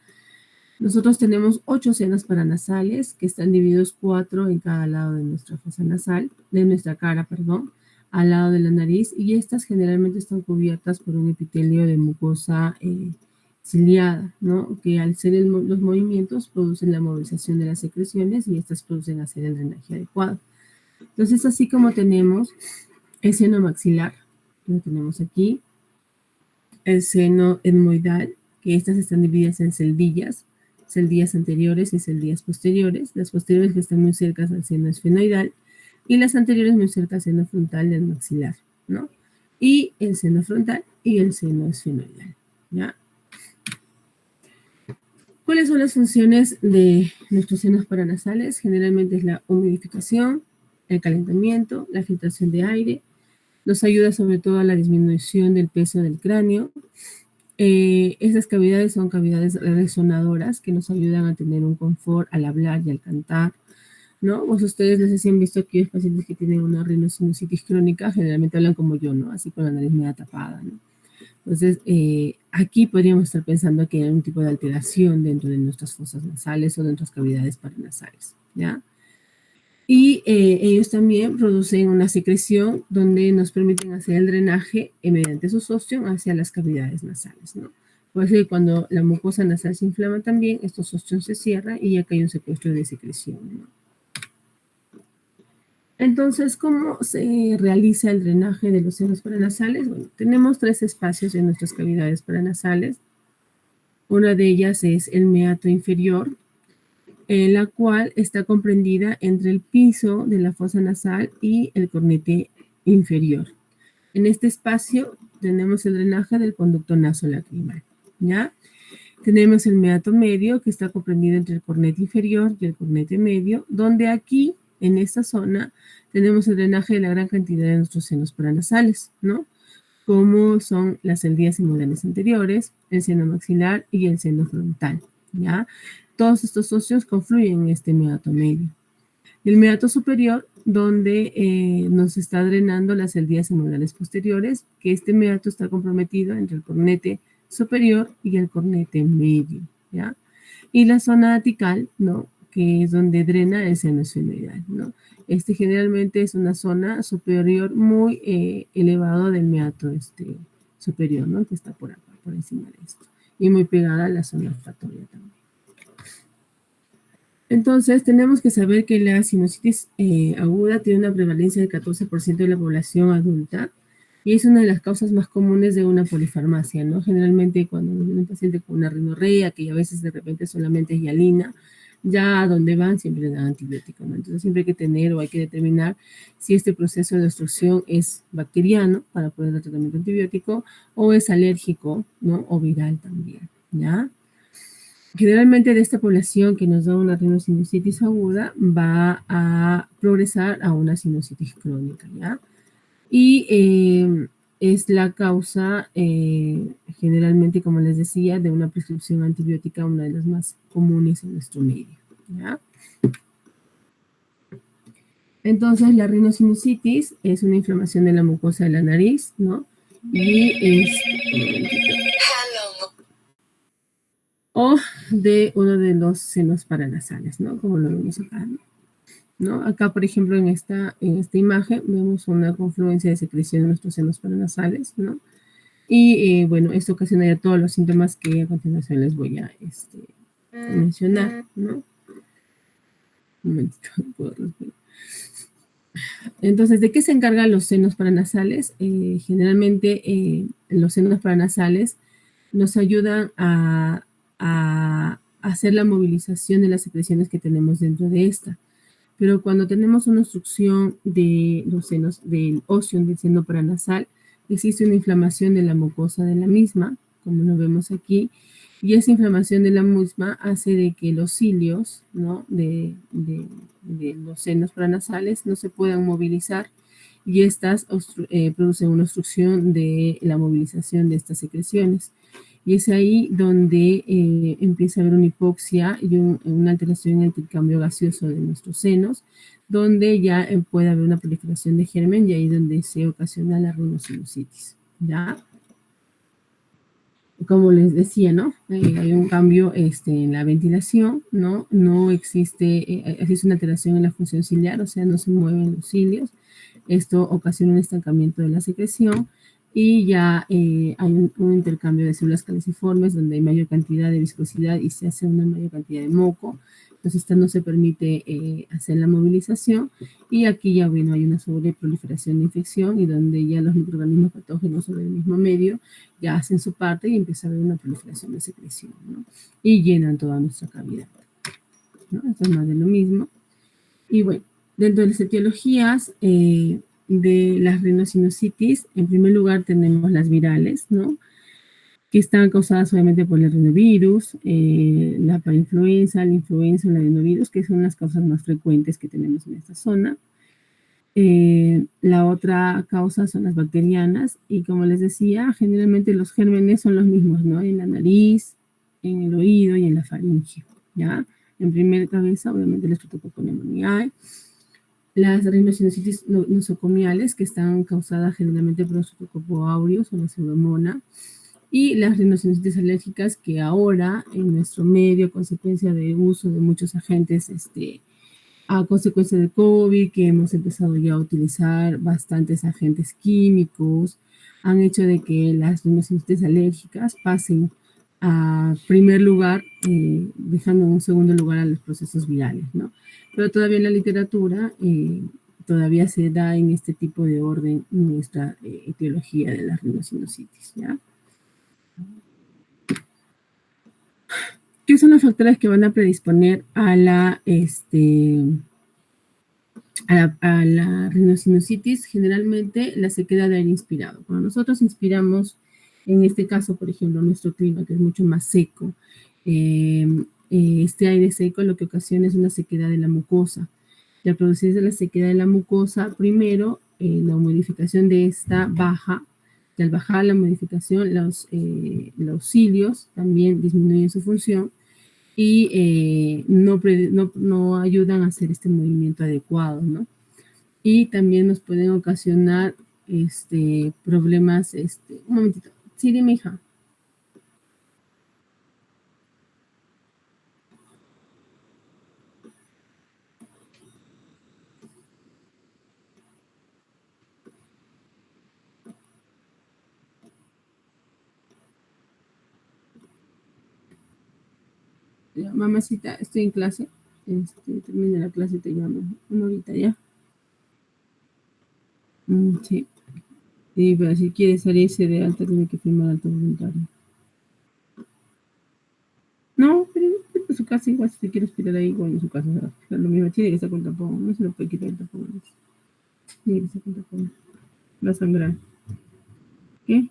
Nosotros tenemos 8 senos paranasales que están divididos 4 en cada lado de nuestra fosa nasal, de nuestra cara, perdón, al lado de la nariz, y estas generalmente están cubiertas por un epitelio de mucosa ciliada, ¿no? Que al ser los movimientos producen la movilización de las secreciones y estas producen hacer el drenaje adecuado. Entonces, así como tenemos el seno maxilar, lo tenemos aquí, el seno etmoidal, que estas están divididas en celdillas anteriores y celdillas posteriores, las posteriores que están muy cerca al seno esfenoidal y las anteriores muy cerca al seno frontal del maxilar, ¿no? Y el seno frontal y el seno esfenoidal, ¿ya? ¿Cuáles son las funciones de nuestros senos paranasales? Generalmente es la humidificación, el calentamiento, la filtración de aire, nos ayuda sobre todo a la disminución del peso del cráneo. Esas cavidades son cavidades resonadoras que nos ayudan a tener un confort al hablar y al cantar, ¿no? Pues ustedes no sé si han visto aquellos pacientes que tienen una rinosinusitis crónica, generalmente hablan como yo, ¿no? Así con la nariz media tapada, ¿no? Entonces, aquí podríamos estar pensando que hay un tipo de alteración dentro de nuestras fosas nasales o de nuestras cavidades paranasales, ¿ya? Y ellos también producen una secreción donde nos permiten hacer el drenaje mediante su ostión hacia las cavidades nasales, ¿no? Por eso cuando la mucosa nasal se inflama también, estos ostión se cierran y acá hay un secuestro de secreción, ¿no? Entonces, ¿cómo se realiza el drenaje de los senos paranasales? Bueno, tenemos 3 espacios en nuestras cavidades paranasales. Una de ellas es el meato inferior, la cual está comprendida entre el piso de la fosa nasal y el cornete inferior. En este espacio tenemos el drenaje del conducto nasolacrimal, ¿ya? Tenemos el meato medio, que está comprendido entre el cornete inferior y el cornete medio, donde aquí, en esta zona, tenemos el drenaje de la gran cantidad de nuestros senos paranasales, ¿no? Como son las celdillas inguinales anteriores, el seno maxilar y el seno frontal, ¿ya? Todos estos socios confluyen en este meato medio. El meato superior, donde nos está drenando las celdillas inguinales posteriores, que este meato está comprometido entre el cornete superior y el cornete medio, ¿ya? Y la zona atical, ¿no? Que es donde drena el seno esfenoidal, ¿no? Este generalmente es una zona superior muy elevado del meato superior, ¿no? Que está por acá, por encima de esto. Y muy pegada a la zona olfatoria también. Entonces, tenemos que saber que la sinusitis aguda tiene una prevalencia del 14% de la población adulta y es una de las causas más comunes de una polifarmacia, ¿no? Generalmente cuando viene un paciente con una rinorrea, que a veces de repente solamente es hialina, ya a donde van siempre le dan antibiótico, ¿no? Entonces siempre hay que tener o hay que determinar si este proceso de obstrucción es bacteriano para poder dar tratamiento antibiótico o es alérgico, ¿no? O viral también, ¿ya? Generalmente de esta población que nos da una rinosinusitis aguda va a progresar a una sinusitis crónica, ¿ya? Y es la causa, generalmente, como les decía, de una prescripción antibiótica, una de las más comunes en nuestro medio, ¿ya? Entonces, la rinosinusitis es una inflamación de la mucosa de la nariz, ¿no? Y es, o de uno de los senos paranasales, ¿no? Como lo vemos acá, ¿no? Acá, por ejemplo, en esta imagen, vemos una confluencia de secreción de nuestros senos paranasales, ¿no? Y bueno, esto ocasiona ya todos los síntomas que a continuación les voy a mencionar, ¿no? Un momentito, no puedo respirar. Entonces, ¿de qué se encargan los senos paranasales? Generalmente, los senos paranasales nos ayudan a hacer la movilización de las secreciones que tenemos dentro de esta. Pero cuando tenemos una obstrucción de los senos, del óseo del seno paranasal, existe una inflamación de la mucosa de la misma, como lo vemos aquí, y esa inflamación de la misma hace de que los cilios, ¿no? de los senos paranasales no se puedan movilizar y estas producen una obstrucción de la movilización de estas secreciones. Y es ahí donde empieza a haber una hipoxia y una alteración en el intercambio gaseoso de nuestros senos, donde ya puede haber una proliferación de germen y ahí donde se ocasiona la rinosinusitis, ¿ya? Como les decía, ¿no? Hay un cambio en la ventilación, ¿no? No existe, existe una alteración en la función ciliar, o sea, no se mueven los cilios. Esto ocasiona un estancamiento de la secreción y ya hay un intercambio de células caliciformes donde hay mayor cantidad de viscosidad y se hace una mayor cantidad de moco. Entonces, esta no se permite hacer la movilización y aquí ya, bueno, hay una sobreproliferación de infección y donde ya los microorganismos patógenos sobre el mismo medio ya hacen su parte y empieza a haber una proliferación de secreción, ¿no? Y llenan toda nuestra cavidad, ¿no? Esto es más de lo mismo. Y bueno, dentro de las etiologías de las rinosinusitis, en primer lugar tenemos las virales, ¿no? Que están causadas obviamente por el rinovirus, la parainfluenza, la influenza, el adenovirus, que son las causas más frecuentes que tenemos en esta zona. La otra causa son las bacterianas y como les decía, generalmente los gérmenes son los mismos, ¿no? En la nariz, en el oído y en la faringe, ¿ya? En primera cabeza, obviamente, el Streptococcus pneumoniae. Las rinosinusitis nosocomiales, que están causadas generalmente por los Streptococcus aureus o la pseudomonas. Y las rinosinusitis alérgicas, que ahora en nuestro medio, a consecuencia de uso de muchos agentes, a consecuencia de COVID, que hemos empezado ya a utilizar bastantes agentes químicos, han hecho de que las rinosinusitis alérgicas pasen a primer lugar, dejando en un segundo lugar a los procesos virales, ¿no? Pero todavía en la literatura todavía se da en este tipo de orden nuestra etiología de la rinosinusitis, ¿ya? ¿Qué son los factores que van a predisponer a la rinosinusitis? Generalmente la sequedad de aire inspirado. Cuando nosotros inspiramos, en este caso, por ejemplo, nuestro clima, que es mucho más seco, este aire seco lo que ocasiona es una sequedad de la mucosa. Y al producirse la sequedad de la mucosa, primero, la humidificación de esta baja, y al bajar la modificación, los cilios también disminuyen su función y no ayudan a hacer este movimiento adecuado, ¿no? Y también nos pueden ocasionar problemas, un momentito. Sí, dime, hija. Ya, mamacita, estoy en clase. Termina la clase y te llamo. Una horita ya. Sí. Sí, pero si quiere salirse de alta, tiene que firmar alta voluntario. No, pero en su casa igual, si se quiere esperar ahí, igual en su casa. O sea, lo mismo, tiene que estar con tapón. No se lo puede quitar el tapón. Tiene que estar con tapón. Va a sangrar. ¿Qué?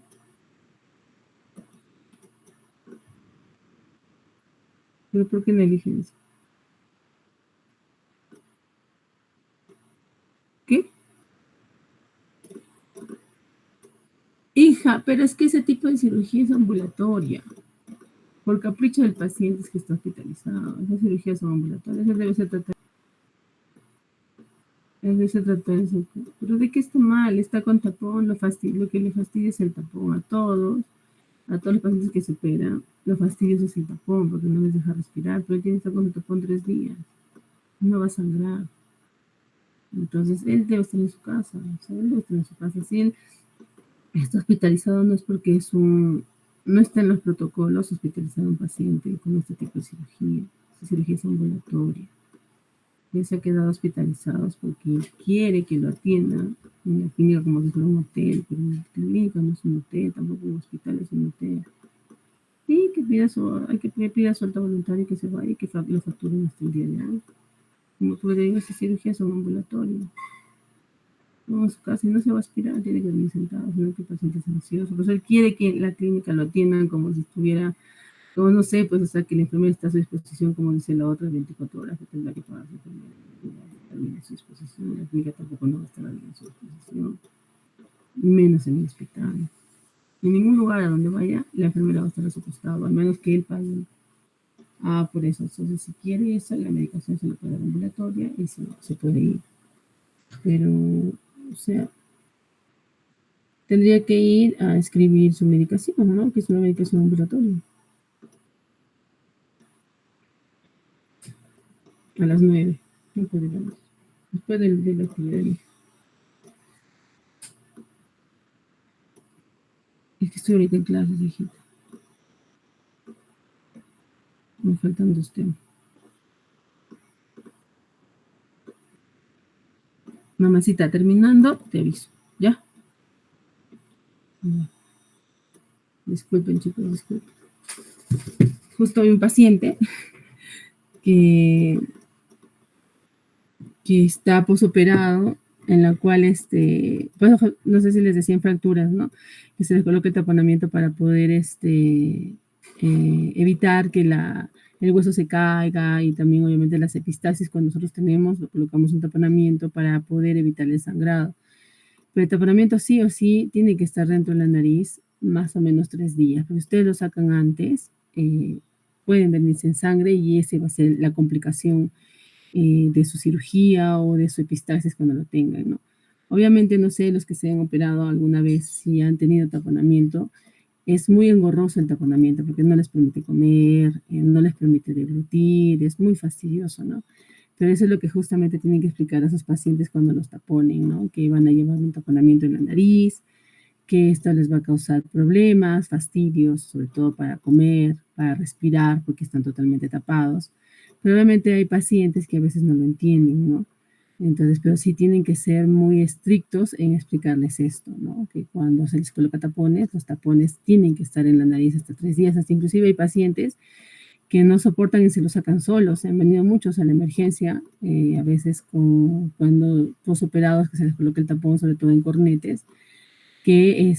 ¿Pero por qué negligencia? ¿Qué? Hija, pero es que ese tipo de cirugía es ambulatoria. Por capricho del paciente es que está hospitalizado. Esas cirugías son ambulatorias. Eso debe ser tratado. Debe ser tratado eso. Pero ¿de qué está mal? Está con tapón. Lo que le fastidia es el tapón a todos los pacientes que se operan. Lo fastidioso es el tapón porque no les deja respirar. Pero él tiene que estar con el tapón 3 días. No va a sangrar. Entonces, él debe estar en su casa. O sea, él debe estar en su casa. Si él está hospitalizado no es porque no está en los protocolos hospitalizar a un paciente con este tipo de cirugía. Esta cirugía es ambulatoria. Él se ha quedado hospitalizado porque quiere que lo atiendan en la clínica como si fuera un hotel, pero en la clínica no es un hotel, tampoco un hospital es un hotel. Y que pida su alta voluntaria y que se vaya y que lo facturen hasta el día de hoy. Como tú le digas, esas cirugías son ambulatorias. No, en su casa y no se va a aspirar, tiene que dormir sentado, sino que el paciente es ansioso. Pues él quiere que en la clínica lo atiendan como si estuviera, como no sé, pues o sea, que la enfermera está a su disposición, como dice la otra, 24 horas que tendrá que pagar su enfermera. También a su disposición, la clínica tampoco no va a estar bien a su disposición, menos en el hospital. En ningún lugar a donde vaya, la enfermera va a estar a su costado, al menos que él pague. Por eso, entonces si quiere eso, la medicación se le puede dar ambulatoria y se puede ir. Pero, o sea, tendría que ir a escribir su medicación, ¿no? Que es una medicación ambulatoria. A las 9. No puede ir después de la actividad. Es que estoy ahorita en clases, hijita. Me faltan 2 temas. Mamacita, terminando, te aviso. ¿Ya? Disculpen, chicos, disculpen. Justo hay un paciente que está posoperado, en la cual, pues, no sé si les decían fracturas, ¿no? Que se les coloque el taponamiento para poder evitar que el hueso se caiga, y también obviamente las epistasis. Cuando nosotros tenemos, colocamos un taponamiento para poder evitar el sangrado. Pero el taponamiento sí o sí tiene que estar dentro de la nariz más o menos 3 días. Porque si ustedes lo sacan antes, pueden venirse en sangre y esa va a ser la complicación de su cirugía o de su epistaxis cuando lo tengan, ¿no? Obviamente, no sé, los que se han operado alguna vez, si han tenido taponamiento, es muy engorroso el taponamiento porque no les permite comer, no les permite deglutir, es muy fastidioso, ¿no? Pero eso es lo que justamente tienen que explicar a sus pacientes cuando los taponen, ¿no? Que van a llevar un taponamiento en la nariz, que esto les va a causar problemas, fastidios, sobre todo para comer, para respirar, porque están totalmente tapados. Pero obviamente hay pacientes que a veces no lo entienden, ¿no? Entonces, pero sí tienen que ser muy estrictos en explicarles esto, ¿no? Que cuando se les coloca tapones, los tapones tienen que estar en la nariz hasta 3 días. Hasta inclusive hay pacientes que no soportan y se lo sacan solos. Se han venido muchos a la emergencia, a veces cuando posoperados que se les coloca el tapón, sobre todo en cornetes, que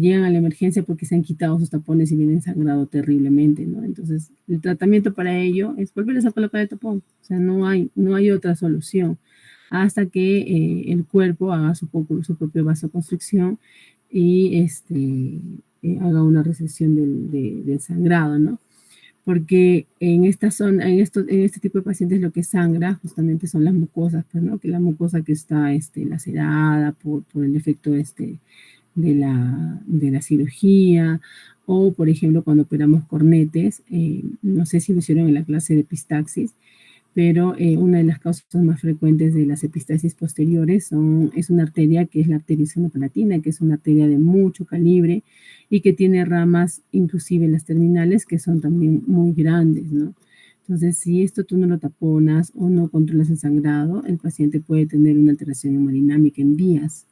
llegan a la emergencia porque se han quitado sus tapones y vienen sangrado terriblemente, ¿no? Entonces, el tratamiento para ello es volverles a colocar el tapón. O sea, no hay otra solución hasta que el cuerpo haga su propia vasoconstricción y haga una recesión del sangrado, ¿no? Porque en esta zona, en este tipo de pacientes lo que sangra justamente son las mucosas, pues, ¿no? Que la mucosa que está lacerada por el efecto de la cirugía, o por ejemplo cuando operamos cornetes, no sé si lo hicieron en la clase de epistaxis, pero una de las causas más frecuentes de las epistaxis posteriores es una arteria que es la arteria seno-palatina, que es una arteria de mucho calibre y que tiene ramas, inclusive en las terminales, que son también muy grandes, ¿no? Entonces, si esto tú no lo taponas o no controlas el sangrado, el paciente puede tener una alteración hemodinámica en días.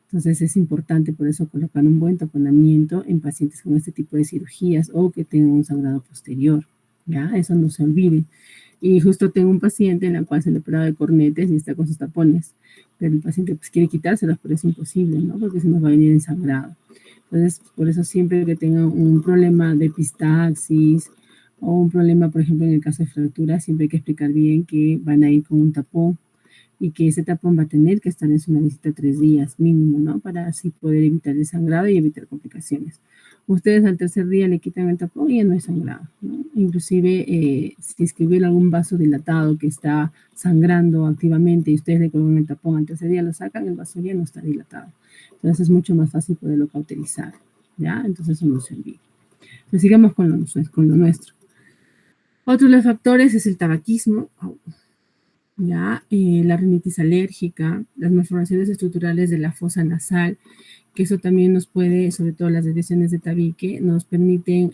Entonces, es importante por eso colocar un buen taponamiento en pacientes con este tipo de cirugías o que tengan un sangrado posterior, ¿ya? Eso no se olvide. Y justo tengo un paciente en la cual se le operaba de cornetes y está con sus tapones, pero el paciente pues quiere quitárselos, pero es imposible, ¿no? Porque se nos va a venir ensangrado. Entonces, por eso siempre que tengan un problema de epistaxis o un problema, por ejemplo, en el caso de fractura, siempre hay que explicar bien que van a ir con un tapón y que ese tapón va a tener que estar en su naricita 3 días mínimo, ¿no? Para así poder evitar el sangrado y evitar complicaciones. Ustedes al tercer día le quitan el tapón y ya no hay sangrado, ¿no? Inclusive, si es que hubiera algún vaso dilatado que está sangrando activamente y ustedes le colocan el tapón al tercer día, lo sacan, el vaso ya no está dilatado. Entonces es mucho más fácil poderlo cauterizar, ¿ya? Entonces eso nos olvida. Entonces sigamos con lo nuestro. Otro de los factores es el tabaquismo, ¿ya? La rinitis alérgica, las malformaciones estructurales de la fosa nasal, que eso también nos puede, sobre todo las lesiones de tabique, nos permiten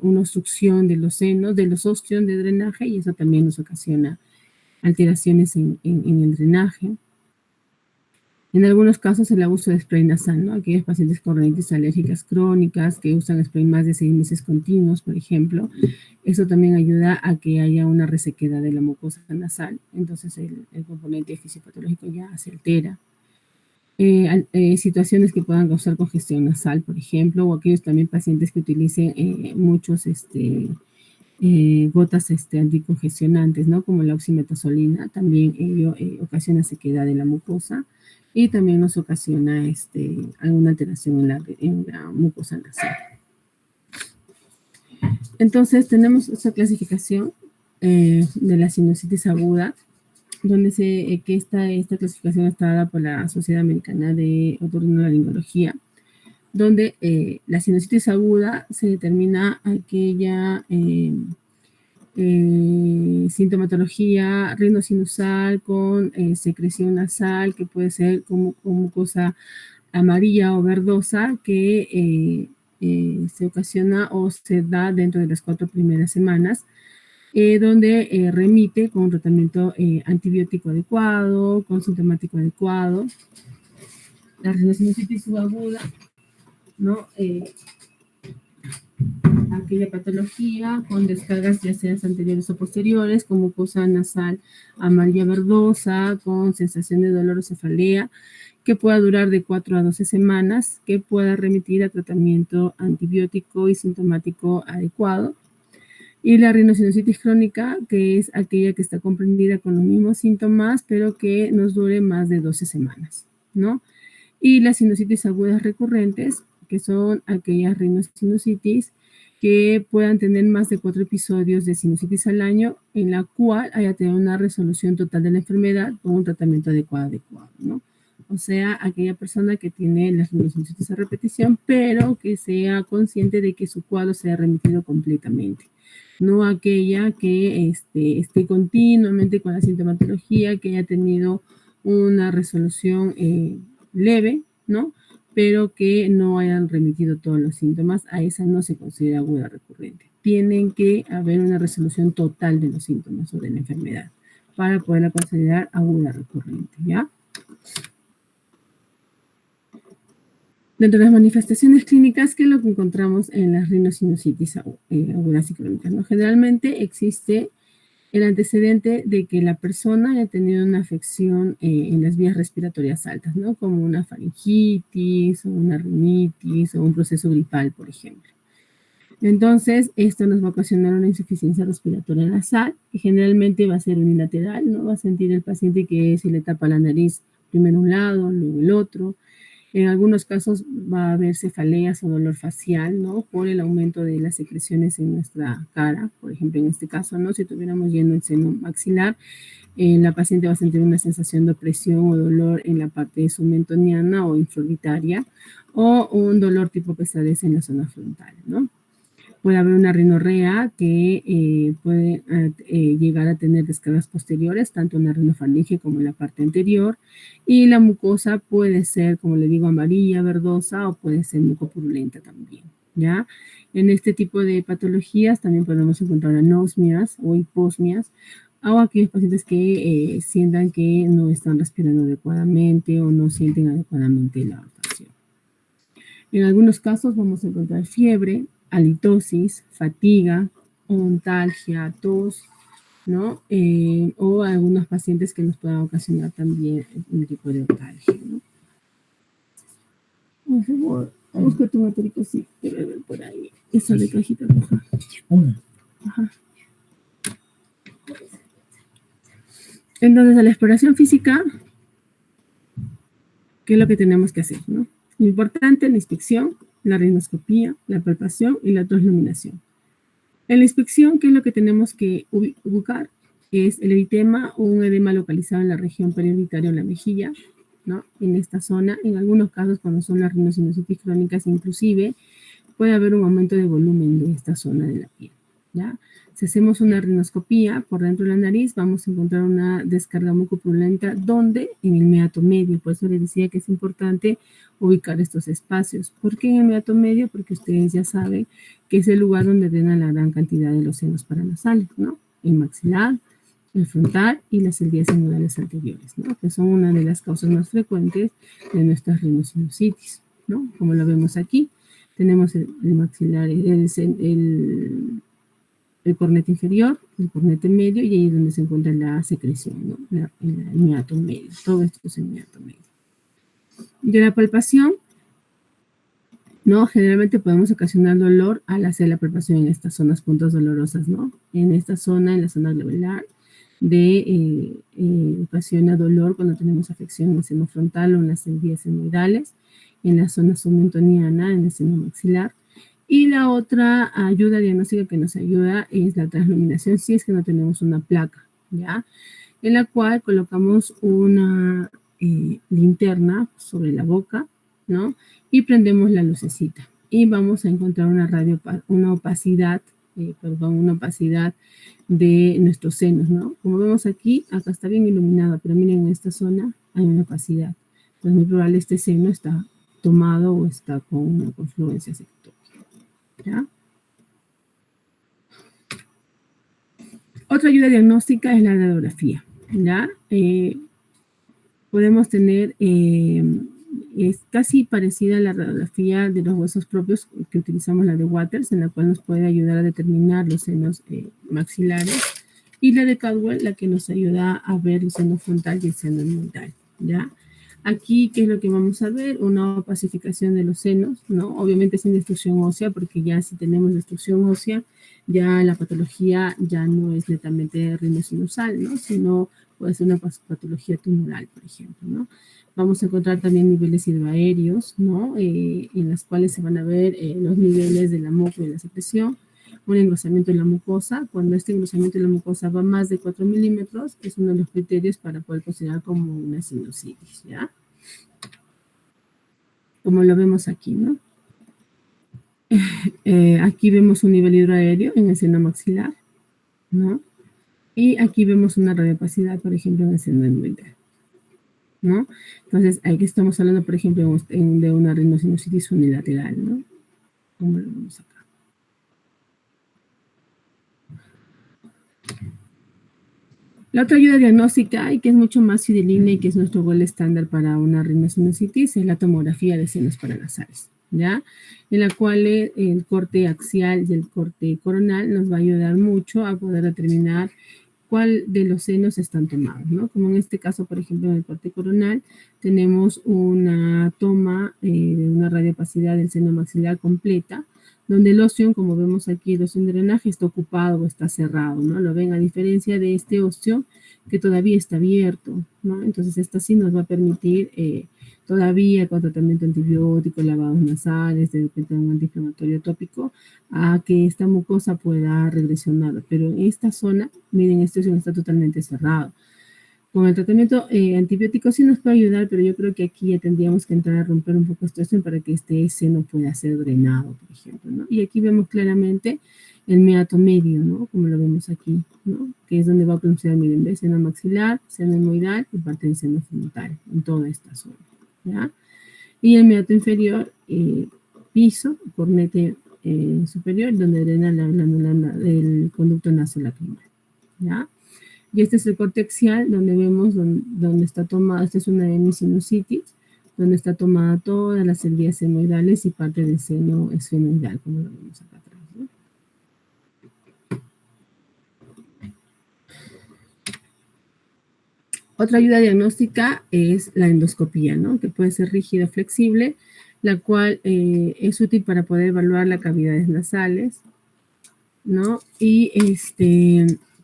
una obstrucción de los senos, de los ósteos de drenaje, y eso también nos ocasiona alteraciones en el drenaje. En algunos casos el abuso de spray nasal, ¿no? Aquellos pacientes con rinitis alérgicas crónicas que usan spray más de 6 meses continuos, por ejemplo, eso también ayuda a que haya una resequedad de la mucosa nasal, entonces el componente fisiopatológico ya se altera. Situaciones que puedan causar congestión nasal, por ejemplo, o aquellos también pacientes que utilicen muchos gotas anticongestionantes, ¿no? Como la oximetazolina, también ello ocasiona sequedad de la mucosa y también nos ocasiona alguna alteración en la mucosa nasal. Entonces tenemos esta clasificación de la sinusitis aguda, donde esta clasificación está dada por la Sociedad Americana de Otorrinolaringología, donde la sinusitis aguda se determina aquella sintomatología rinosinusal con secreción nasal, que puede ser como mucosa amarilla o verdosa, que se ocasiona o se da dentro de las 4 primeras semanas, donde remite con un tratamiento antibiótico adecuado, con sintomático adecuado. La rhinosinusitis subaguda, ¿no? Aquella patología con descargas ya sean anteriores o posteriores, como mucosa nasal amarilla verdosa, con sensación de dolor o cefalea, que pueda durar de 4 a 12 semanas, que pueda remitir a tratamiento antibiótico y sintomático adecuado. Y la rinosinusitis crónica, que es aquella que está comprendida con los mismos síntomas, pero que nos dure más de 12 semanas, ¿no? Y las sinusitis agudas recurrentes, que son aquellas rinosinusitis que puedan tener más de 4 episodios de sinusitis al año, en la cual haya tenido una resolución total de la enfermedad con un tratamiento adecuado, ¿no? O sea, aquella persona que tiene las rinosinusitis a repetición, pero que sea consciente de que su cuadro se ha remitido completamente. No aquella que esté continuamente con la sintomatología, que haya tenido una resolución leve, ¿no? Pero que no hayan remitido todos los síntomas, a esa no se considera aguda recurrente. Tienen que haber una resolución total de los síntomas o de la enfermedad para poderla considerar aguda recurrente, ¿ya? Dentro de las manifestaciones clínicas, ¿qué es lo que encontramos en las rinosinusitis agudas y crónicas, ¿no? Generalmente existe el antecedente de que la persona haya tenido una afección en las vías respiratorias altas, ¿no? Como una faringitis, o una rinitis, o un proceso gripal, por ejemplo. Entonces, esto nos va a ocasionar una insuficiencia respiratoria nasal, que generalmente va a ser unilateral, ¿no? Va a sentir el paciente que se le tapa la nariz primero un lado, luego el otro. En algunos casos va a haber cefaleas o dolor facial, ¿no? Por el aumento de las secreciones en nuestra cara. Por ejemplo, en este caso, ¿no? Si tuviéramos lleno el seno maxilar, la paciente va a sentir una sensación de opresión o dolor en la parte submentoniana o infraorbitaria, o un dolor tipo pesadez en la zona frontal, ¿no? Puede haber una rinorrea que puede llegar a tener descargas posteriores, tanto en la rinofaringe como en la parte anterior. Y la mucosa puede ser, como le digo, amarilla, verdosa o puede ser mucopurulenta también, ¿ya? En este tipo de patologías también podemos encontrar anosmias o hiposmias o aquellos pacientes que sientan que no están respirando adecuadamente o no sienten adecuadamente la rotación. En algunos casos vamos a encontrar fiebre, halitosis, fatiga, ontalgia, tos, ¿no? O algunos pacientes que nos puedan ocasionar también un tipo de ontalgia, ¿no? Por favor, búscate un aterico, sí, debe haber por ahí. Esa de cajita roja. Una. Ajá. Entonces, a la exploración física, ¿qué es lo que tenemos que hacer, no? Lo importante, la inspección, la rinoscopía, la palpación y la transluminación. En la inspección, ¿qué es lo que tenemos que ubicar? Es el eritema o un edema localizado en la región periorbitaria o la mejilla, ¿no? En esta zona, en algunos casos, cuando son las rinosinusitis crónicas, inclusive, puede haber un aumento de volumen de esta zona de la piel, ¿ya? Si hacemos una rinoscopía por dentro de la nariz, vamos a encontrar una descarga mucopurulenta donde en el meato medio. Por eso les decía que es importante ubicar estos espacios. ¿Por qué en el meato medio? Porque ustedes ya saben que es el lugar donde drena la gran cantidad de los senos paranasales, ¿no? El maxilar, el frontal y las encías sinudales anteriores, ¿no? Que son una de las causas más frecuentes de nuestras rinosinusitis, ¿no? Como lo vemos aquí, tenemos el maxilar, el cornete inferior, el cornete medio, y ahí es donde se encuentra la secreción, ¿no? El meato medio. Todo esto es el meato medio. De la palpación, ¿no? Generalmente podemos ocasionar dolor al hacer la palpación en estas zonas puntas dolorosas, ¿no? En esta zona, en la zona globular, ocasiona dolor cuando tenemos afección en el seno frontal o en las encías senoidales, en la zona submentoniana, en el seno maxilar. Y la otra ayuda diagnóstica que nos ayuda es la transluminación, si es que no tenemos una placa, ¿ya? En la cual colocamos una linterna sobre la boca, ¿no? Y prendemos la lucecita. Y vamos a encontrar una opacidad de nuestros senos, ¿no? Como vemos aquí, acá está bien iluminado, pero miren, en esta zona hay una opacidad. Entonces, muy probable este seno está tomado o está con una confluencia sectorial, ¿ya? Otra ayuda diagnóstica es la radiografía, ¿ya? Podemos tener, es casi parecida a la radiografía de los huesos propios que utilizamos la de Waters, en la cual nos puede ayudar a determinar los senos maxilares, y la de Caldwell, la que nos ayuda a ver el seno frontal y el seno inguinal, ¿ya? Aquí, ¿qué es lo que vamos a ver? Una opacificación de los senos, ¿no? Obviamente sin destrucción ósea, porque ya si tenemos destrucción ósea, ya la patología ya no es netamente rinosinusal, ¿no? Sino puede ser una patología tumoral, por ejemplo, ¿no? Vamos a encontrar también niveles hidroaéreos, ¿no? En las cuales se van a ver los niveles de la mucosa y de la secreción, un engrosamiento de la mucosa. Cuando este engrosamiento de la mucosa va más de 4 milímetros, es uno de los criterios para poder considerar como una sinusitis, ¿ya? Como lo vemos aquí, ¿no? Aquí vemos un nivel hidroaéreo en el seno maxilar, ¿no? Y aquí vemos una radiopacidad, por ejemplo, en el seno inguinal, ¿no? Entonces, aquí estamos hablando, por ejemplo, de una rinosinusitis unilateral, ¿no? Como lo vemos acá. La otra ayuda diagnóstica, y que es mucho más fidedigna y que es nuestro gol estándar para una rinosinusitis, es la tomografía de senos paranasales, ¿ya? En la cual el corte axial y el corte coronal nos va a ayudar mucho a poder determinar cuál de los senos están tomados, ¿no? Como en este caso, por ejemplo, en el corte coronal, tenemos una toma de una radiopacidad del seno maxilar completa, donde el óseo, como vemos aquí, el óseo de drenaje está ocupado o está cerrado, ¿no? Lo ven, a diferencia de este óseo que todavía está abierto, ¿no? Entonces, esto sí nos va a permitir todavía con tratamiento antibiótico, lavados nasales, de repente un antiinflamatorio tópico, a que esta mucosa pueda regresionar. Pero en esta zona, miren, este óseo está totalmente cerrado. Con el tratamiento antibiótico sí nos puede ayudar, pero yo creo que aquí ya tendríamos que entrar a romper un poco este óseo para que este seno pueda ser drenado, por ejemplo, ¿no? Y aquí vemos claramente el meato medio, ¿no? Como lo vemos aquí, ¿no? Que es donde va a pronunciar, miren, ¿ves? Seno maxilar, seno hemorroidal y parte del seno frontal, en toda esta zona, ¿ya? Y el meato inferior, piso, cornete superior, donde drena la glándula del conducto nasolacrimal, ¿ya? Y este es el corte axial, donde vemos donde está tomada, esta es una hemisinusitis, donde está tomada todas las encías senoidales y parte del seno esfenoidal, como lo vemos acá atrás, ¿no? Otra ayuda diagnóstica es la endoscopía, ¿no? Que puede ser rígida o flexible, la cual es útil para poder evaluar las cavidades nasales, ¿no? Y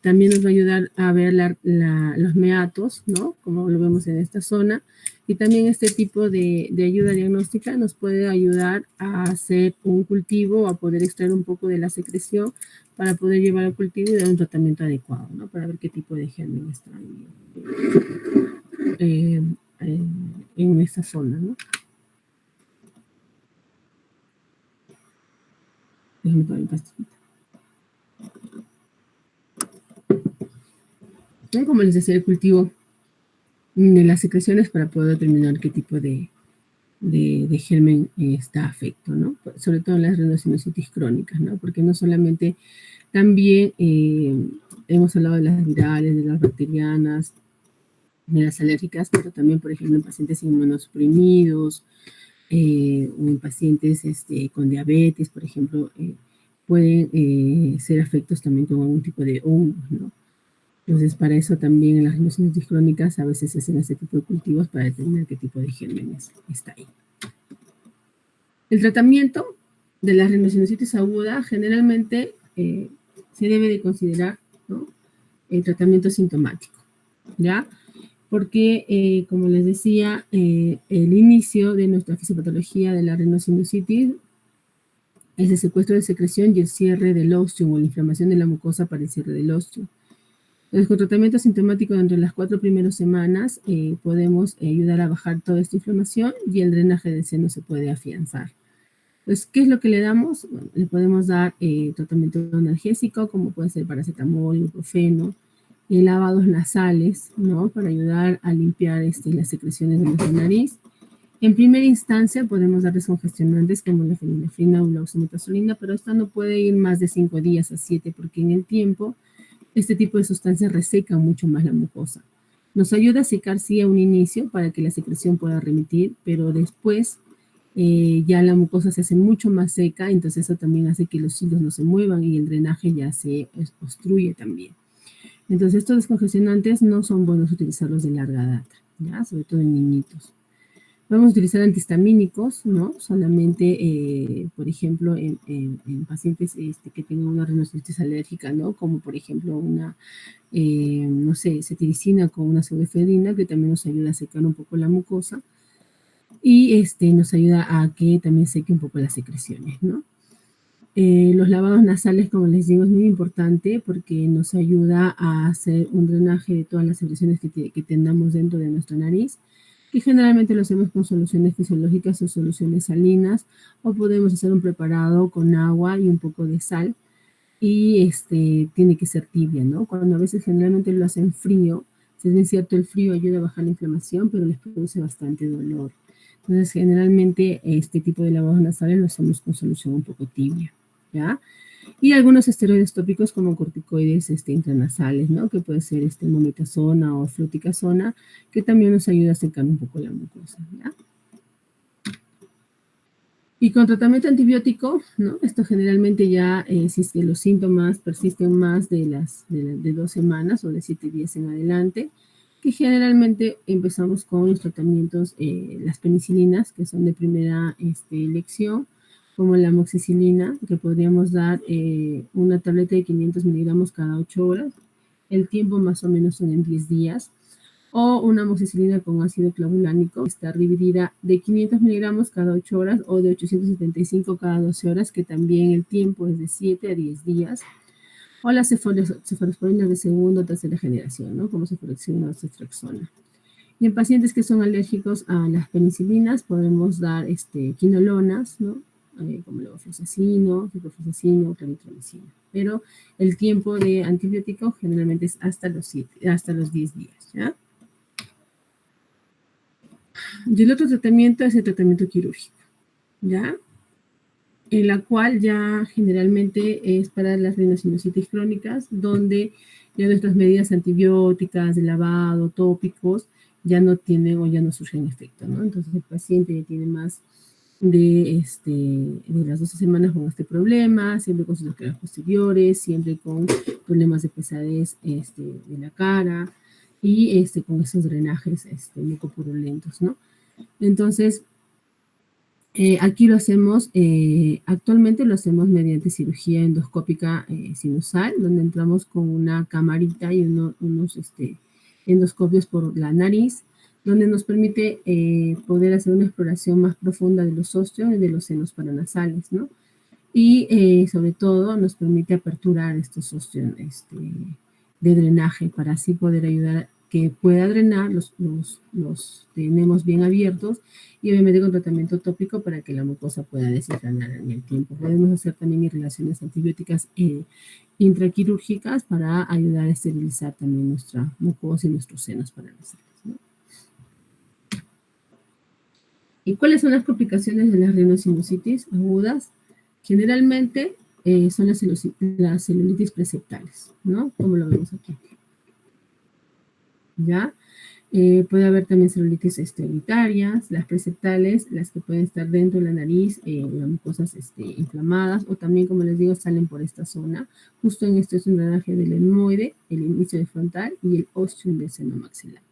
También nos va a ayudar a ver los meatos, ¿no? Como lo vemos en esta zona. Y también este tipo de ayuda diagnóstica nos puede ayudar a hacer un cultivo, a poder extraer un poco de la secreción para poder llevar al cultivo y dar un tratamiento adecuado, ¿no? Para ver qué tipo de germen está en esta zona, ¿no? Déjame tomar mi pastillita. Como les decía, el cultivo de las secreciones para poder determinar qué tipo de germen está afecto, ¿no? Sobre todo en las rhinosinusitis crónicas, ¿no? Porque no solamente, también hemos hablado de las virales, de las bacterianas, de las alérgicas, pero también, por ejemplo, en pacientes inmunosuprimidos, o en pacientes con diabetes, por ejemplo, pueden ser afectos también con algún tipo de hongos, ¿no? Entonces, para eso también en las rhinosinusitis crónicas a veces se hacen este tipo de cultivos para determinar qué tipo de gérmenes está ahí. El tratamiento de la rhinosinusitis aguda generalmente se debe de considerar, ¿no?, el tratamiento sintomático, ¿ya? Porque, como les decía, el inicio de nuestra fisiopatología de la rhinosinusitis es el secuestro de secreción y el cierre del ostium o la inflamación de la mucosa para el cierre del ostium. Entonces, con tratamiento sintomático dentro de las 4 primeras semanas podemos ayudar a bajar toda esta inflamación y el drenaje del seno se puede afianzar. Entonces, ¿qué es lo que le damos? Bueno, le podemos dar tratamiento analgésico, como puede ser paracetamol, ibuprofeno, lavados nasales, ¿no? Para ayudar a limpiar las secreciones de nuestra nariz. En primera instancia podemos dar descongestionantes como la fenilefrina o la oxametazolina, pero esta no puede ir más de 5 días a 7 porque en el tiempo este tipo de sustancias resecan mucho más la mucosa. Nos ayuda a secar, sí, a un inicio para que la secreción pueda remitir, pero después ya la mucosa se hace mucho más seca, entonces eso también hace que los hilos no se muevan y el drenaje ya se obstruye también. Entonces estos descongestionantes no son buenos utilizarlos de larga data, ¿ya? Sobre todo en niñitos. Podemos utilizar antihistamínicos, ¿no? Solamente, por ejemplo, en pacientes que tienen una rhinosinusitis alérgica, ¿no? Como por ejemplo una, no sé, cetiricina con una pseudoefedrina, que también nos ayuda a secar un poco la mucosa y nos ayuda a que también seque un poco las secreciones, ¿no? Los lavados nasales, como les digo, es muy importante porque nos ayuda a hacer un drenaje de todas las secreciones que tengamos dentro de nuestra nariz, que generalmente lo hacemos con soluciones fisiológicas o soluciones salinas, o podemos hacer un preparado con agua y un poco de sal, y tiene que ser tibia, ¿no? Cuando a veces generalmente lo hacen frío, si es bien cierto, el frío ayuda a bajar la inflamación, pero les produce bastante dolor. Entonces, generalmente este tipo de lavados nasales lo hacemos con solución un poco tibia, ¿ya? Y algunos esteroides tópicos como corticoides intranasales, ¿no? Que puede ser mometasona o fluticasona, que también nos ayuda a secar un poco la mucosa, ¿ya? Y con tratamiento antibiótico, ¿no? Esto generalmente ya, si es que los síntomas persisten más de 2 semanas o de 7 días en adelante, que generalmente empezamos con los tratamientos, las penicilinas, que son de primera elección, como la amoxicilina, que podríamos dar una tableta de 500 miligramos cada 8 horas. El tiempo más o menos son en 10 días. O una amoxicilina con ácido clavulánico, está dividida de 500 miligramos cada 8 horas o de 875 cada 12 horas, que también el tiempo es de 7 a 10 días. O las cefalosporinas de segunda o tercera generación, ¿no? Como cefalexina o ceftriaxona. Y en pacientes que son alérgicos a las penicilinas, podemos dar quinolonas, ¿no? Como el levofloxacino, ciprofloxacino, claritromicina. Pero el tiempo de antibiótico generalmente es hasta los 10 días, ¿ya? Y el otro tratamiento es el tratamiento quirúrgico, ¿ya? En la cual ya generalmente es para las rhinosinusitis crónicas, donde ya nuestras medidas antibióticas, de lavado, tópicos, ya no tienen o ya no surgen efecto, ¿no? Entonces el paciente ya tiene más de las 12 semanas con este problema, siempre con sus escleras posteriores, siempre con problemas de pesadez de la cara y con esos drenajes mucopurulentos, ¿no? Entonces, Aquí lo hacemos, actualmente lo hacemos mediante cirugía endoscópica sinusal, donde entramos con una camarita y unos endoscopios por la nariz, donde nos permite poder hacer una exploración más profunda de los óseos y de los senos paranasales, ¿no? Y sobre todo nos permite aperturar estos óseos de drenaje para así poder ayudar que pueda drenar, los tenemos bien abiertos y obviamente con tratamiento tópico para que la mucosa pueda desinflamar en el tiempo. Podemos hacer también irrigaciones antibióticas intraquirúrgicas para ayudar a esterilizar también nuestra mucosa y nuestros senos paranasales, ¿no? ¿Y cuáles son las complicaciones de las rinosinusitis agudas? Generalmente son las celulitis preseptales, ¿no? Como lo vemos aquí. ¿Ya? Puede haber también celulitis unitarias, las preseptales, las que pueden estar dentro de la nariz, las mucosas inflamadas, o también, como les digo, salen por esta zona. Justo en esto es un drenaje del etmoide, el inicio de frontal y el ostium del seno maxilar.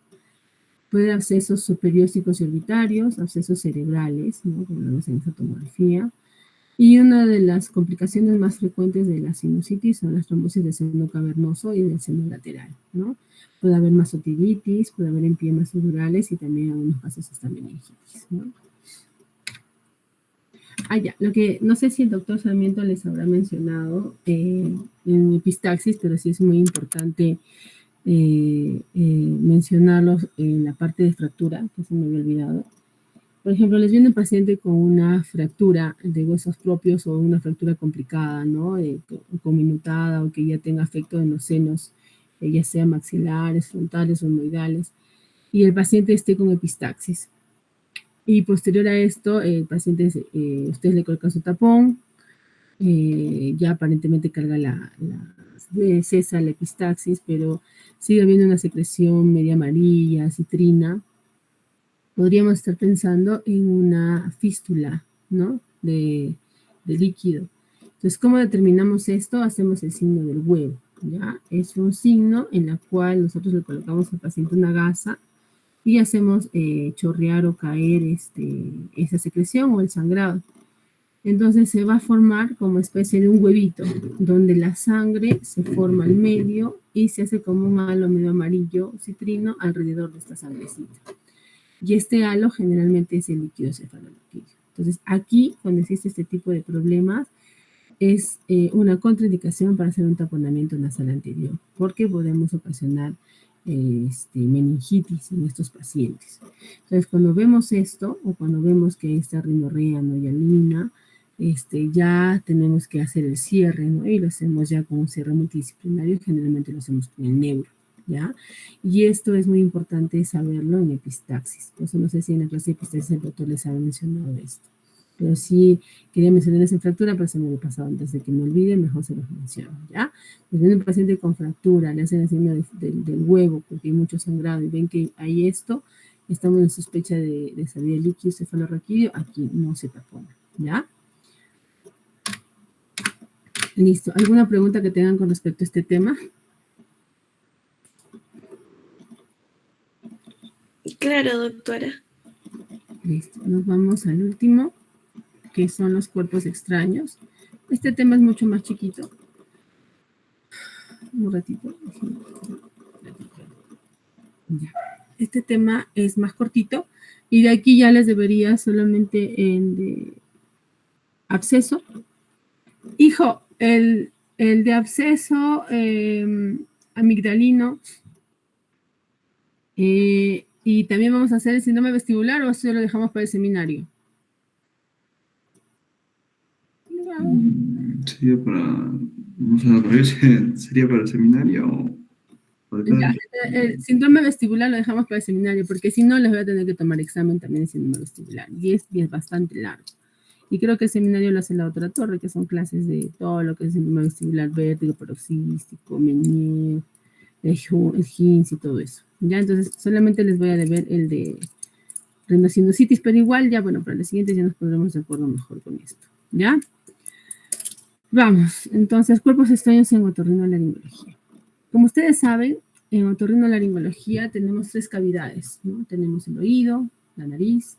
Puede haber abscesos superiósticos y orbitarios, abscesos cerebrales, ¿no? Como lo vemos en esta tomografía. Y una de las complicaciones más frecuentes de la sinusitis son las trombosis del seno cavernoso y del seno lateral, ¿no? Puede haber mastotiditis, puede haber empiemas durales y también en algunos casos hasta meningitis, ¿no? Ya, lo que no sé si el doctor Sarmiento les habrá mencionado en epistaxis, pero sí es muy importante mencionarlos en la parte de fractura, que se me había olvidado. Por ejemplo, les viene un paciente con una fractura de huesos propios o una fractura complicada, ¿no? Conminutada o que ya tenga afecto en los senos, ya sea maxilares, frontales o moidales, y el paciente esté con epistaxis. Y posterior a esto, el paciente, ustedes le colocan su tapón, ya aparentemente carga cesa la epistaxis, pero sigue habiendo una secreción media amarilla, citrina. Podríamos estar pensando en una fístula, ¿no? De líquido. Entonces, ¿cómo determinamos esto? Hacemos el signo del huevo, ¿ya? Es un signo en el cual nosotros le colocamos al paciente una gasa y hacemos chorrear o caer esa secreción o el sangrado. Entonces se va a formar como especie de un huevito, donde la sangre se forma al medio y se hace como un halo medio amarillo citrino alrededor de esta sangrecita. Y este halo generalmente es el líquido cefalorraquídeo. Entonces, aquí, cuando existe este tipo de problemas, es una contraindicación para hacer un taponamiento nasal anterior, porque podemos ocasionar meningitis en estos pacientes. Entonces, cuando vemos esto, o cuando vemos que esta rinorrea no hay alina, ya tenemos que hacer el cierre, ¿no? Y lo hacemos ya con un cierre multidisciplinario, generalmente lo hacemos con el neuro, ¿ya? Y esto es muy importante saberlo en epistaxis. Por eso no sé si en la clase de epistaxis el doctor les ha mencionado esto. Pero sí quería mencionar esa fractura, pero se me había pasado antes de que me olvide, mejor se los menciono, ¿ya? Si viene un paciente con fractura, le hacen el signo del huevo porque hay mucho sangrado y ven que hay esto, estamos en sospecha de salida de líquido cefalorraquídeo, aquí no se tapona, ¿ya? Listo. ¿Alguna pregunta que tengan con respecto a este tema? Claro, doctora. Listo. Nos vamos al último, que son los cuerpos extraños. Este tema es mucho más chiquito. Un ratito. Ya. Este tema es más cortito y de aquí ya les debería solamente el de absceso. Hijo, el de absceso amigdalino y también vamos a hacer el síndrome vestibular o eso lo dejamos para el seminario. Sería para, no sé, sería para el seminario o Ya, el síndrome vestibular lo dejamos para el seminario, porque si no les voy a tener que tomar examen también de síndrome vestibular, y es bastante largo. Y creo que el seminario lo hace la otra torre, que son clases de todo lo que es síndrome vestibular, vértigo paroxístico, Menier, el HINS y todo eso. Ya, entonces solamente les voy a deber el de rinosinusitis, pero igual ya, bueno, para los siguientes ya nos pondremos de acuerdo mejor con esto. ¿Ya? Vamos, entonces, cuerpos extraños en otorrinolaringología. Como ustedes saben, en otorrinolaringología tenemos 3 cavidades, ¿no? Tenemos el oído, la nariz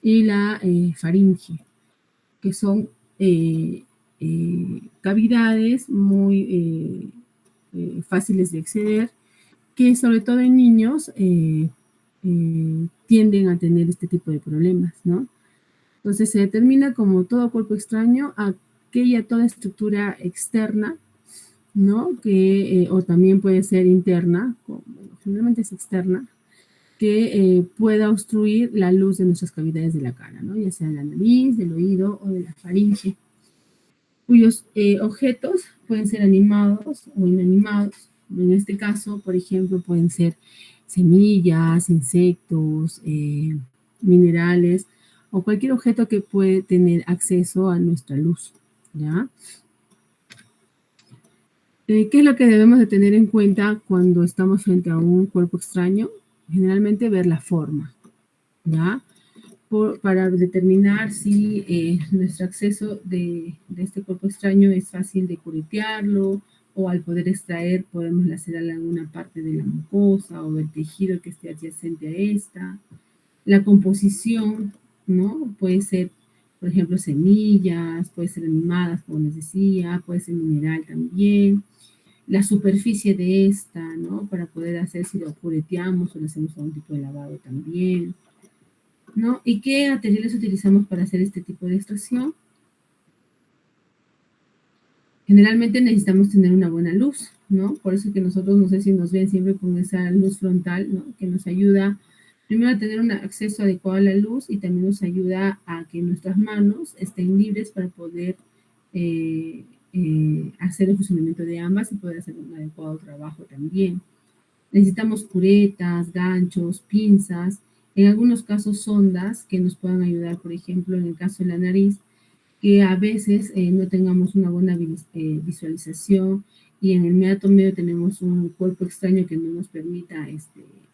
y la faringe, que son cavidades muy fáciles de acceder, que sobre todo en niños tienden a tener este tipo de problemas, ¿no? Entonces se determina como todo cuerpo extraño toda estructura externa, ¿no? O también puede ser interna, bueno, generalmente es externa, que pueda obstruir la luz de nuestras cavidades de la cara, ¿no? Ya sea de la nariz, del oído o de la faringe, cuyos objetos pueden ser animados o inanimados. En este caso, por ejemplo, pueden ser semillas, insectos, minerales o cualquier objeto que puede tener acceso a nuestra luz, ¿ya? ¿Qué es lo que debemos de tener en cuenta cuando estamos frente a un cuerpo extraño? Generalmente ver la forma, ¿ya? Para determinar si nuestro acceso de este cuerpo extraño es fácil de curetearlo, o al poder extraer podemos lacerar alguna parte de la mucosa o del tejido que esté adyacente a esta. La composición, ¿no? Puede ser, por ejemplo, semillas, puede ser animadas, como les decía, puede ser mineral también. La superficie de esta, ¿no? Para poder hacer si lo cureteamos o le hacemos algún tipo de lavado también, ¿no? ¿Y qué materiales utilizamos para hacer este tipo de extracción? Generalmente necesitamos tener una buena luz, ¿no? Por eso que nosotros, no sé si nos ven siempre con esa luz frontal, ¿no? Que nos ayuda primero a tener un acceso adecuado a la luz y también nos ayuda a que nuestras manos estén libres para poder hacer el funcionamiento de ambas y poder hacer un adecuado trabajo también. Necesitamos curetas, ganchos, pinzas, en algunos casos sondas que nos puedan ayudar, por ejemplo, en el caso de la nariz, que a veces no tengamos una buena visualización y en el inmediato medio tenemos un cuerpo extraño que no nos permita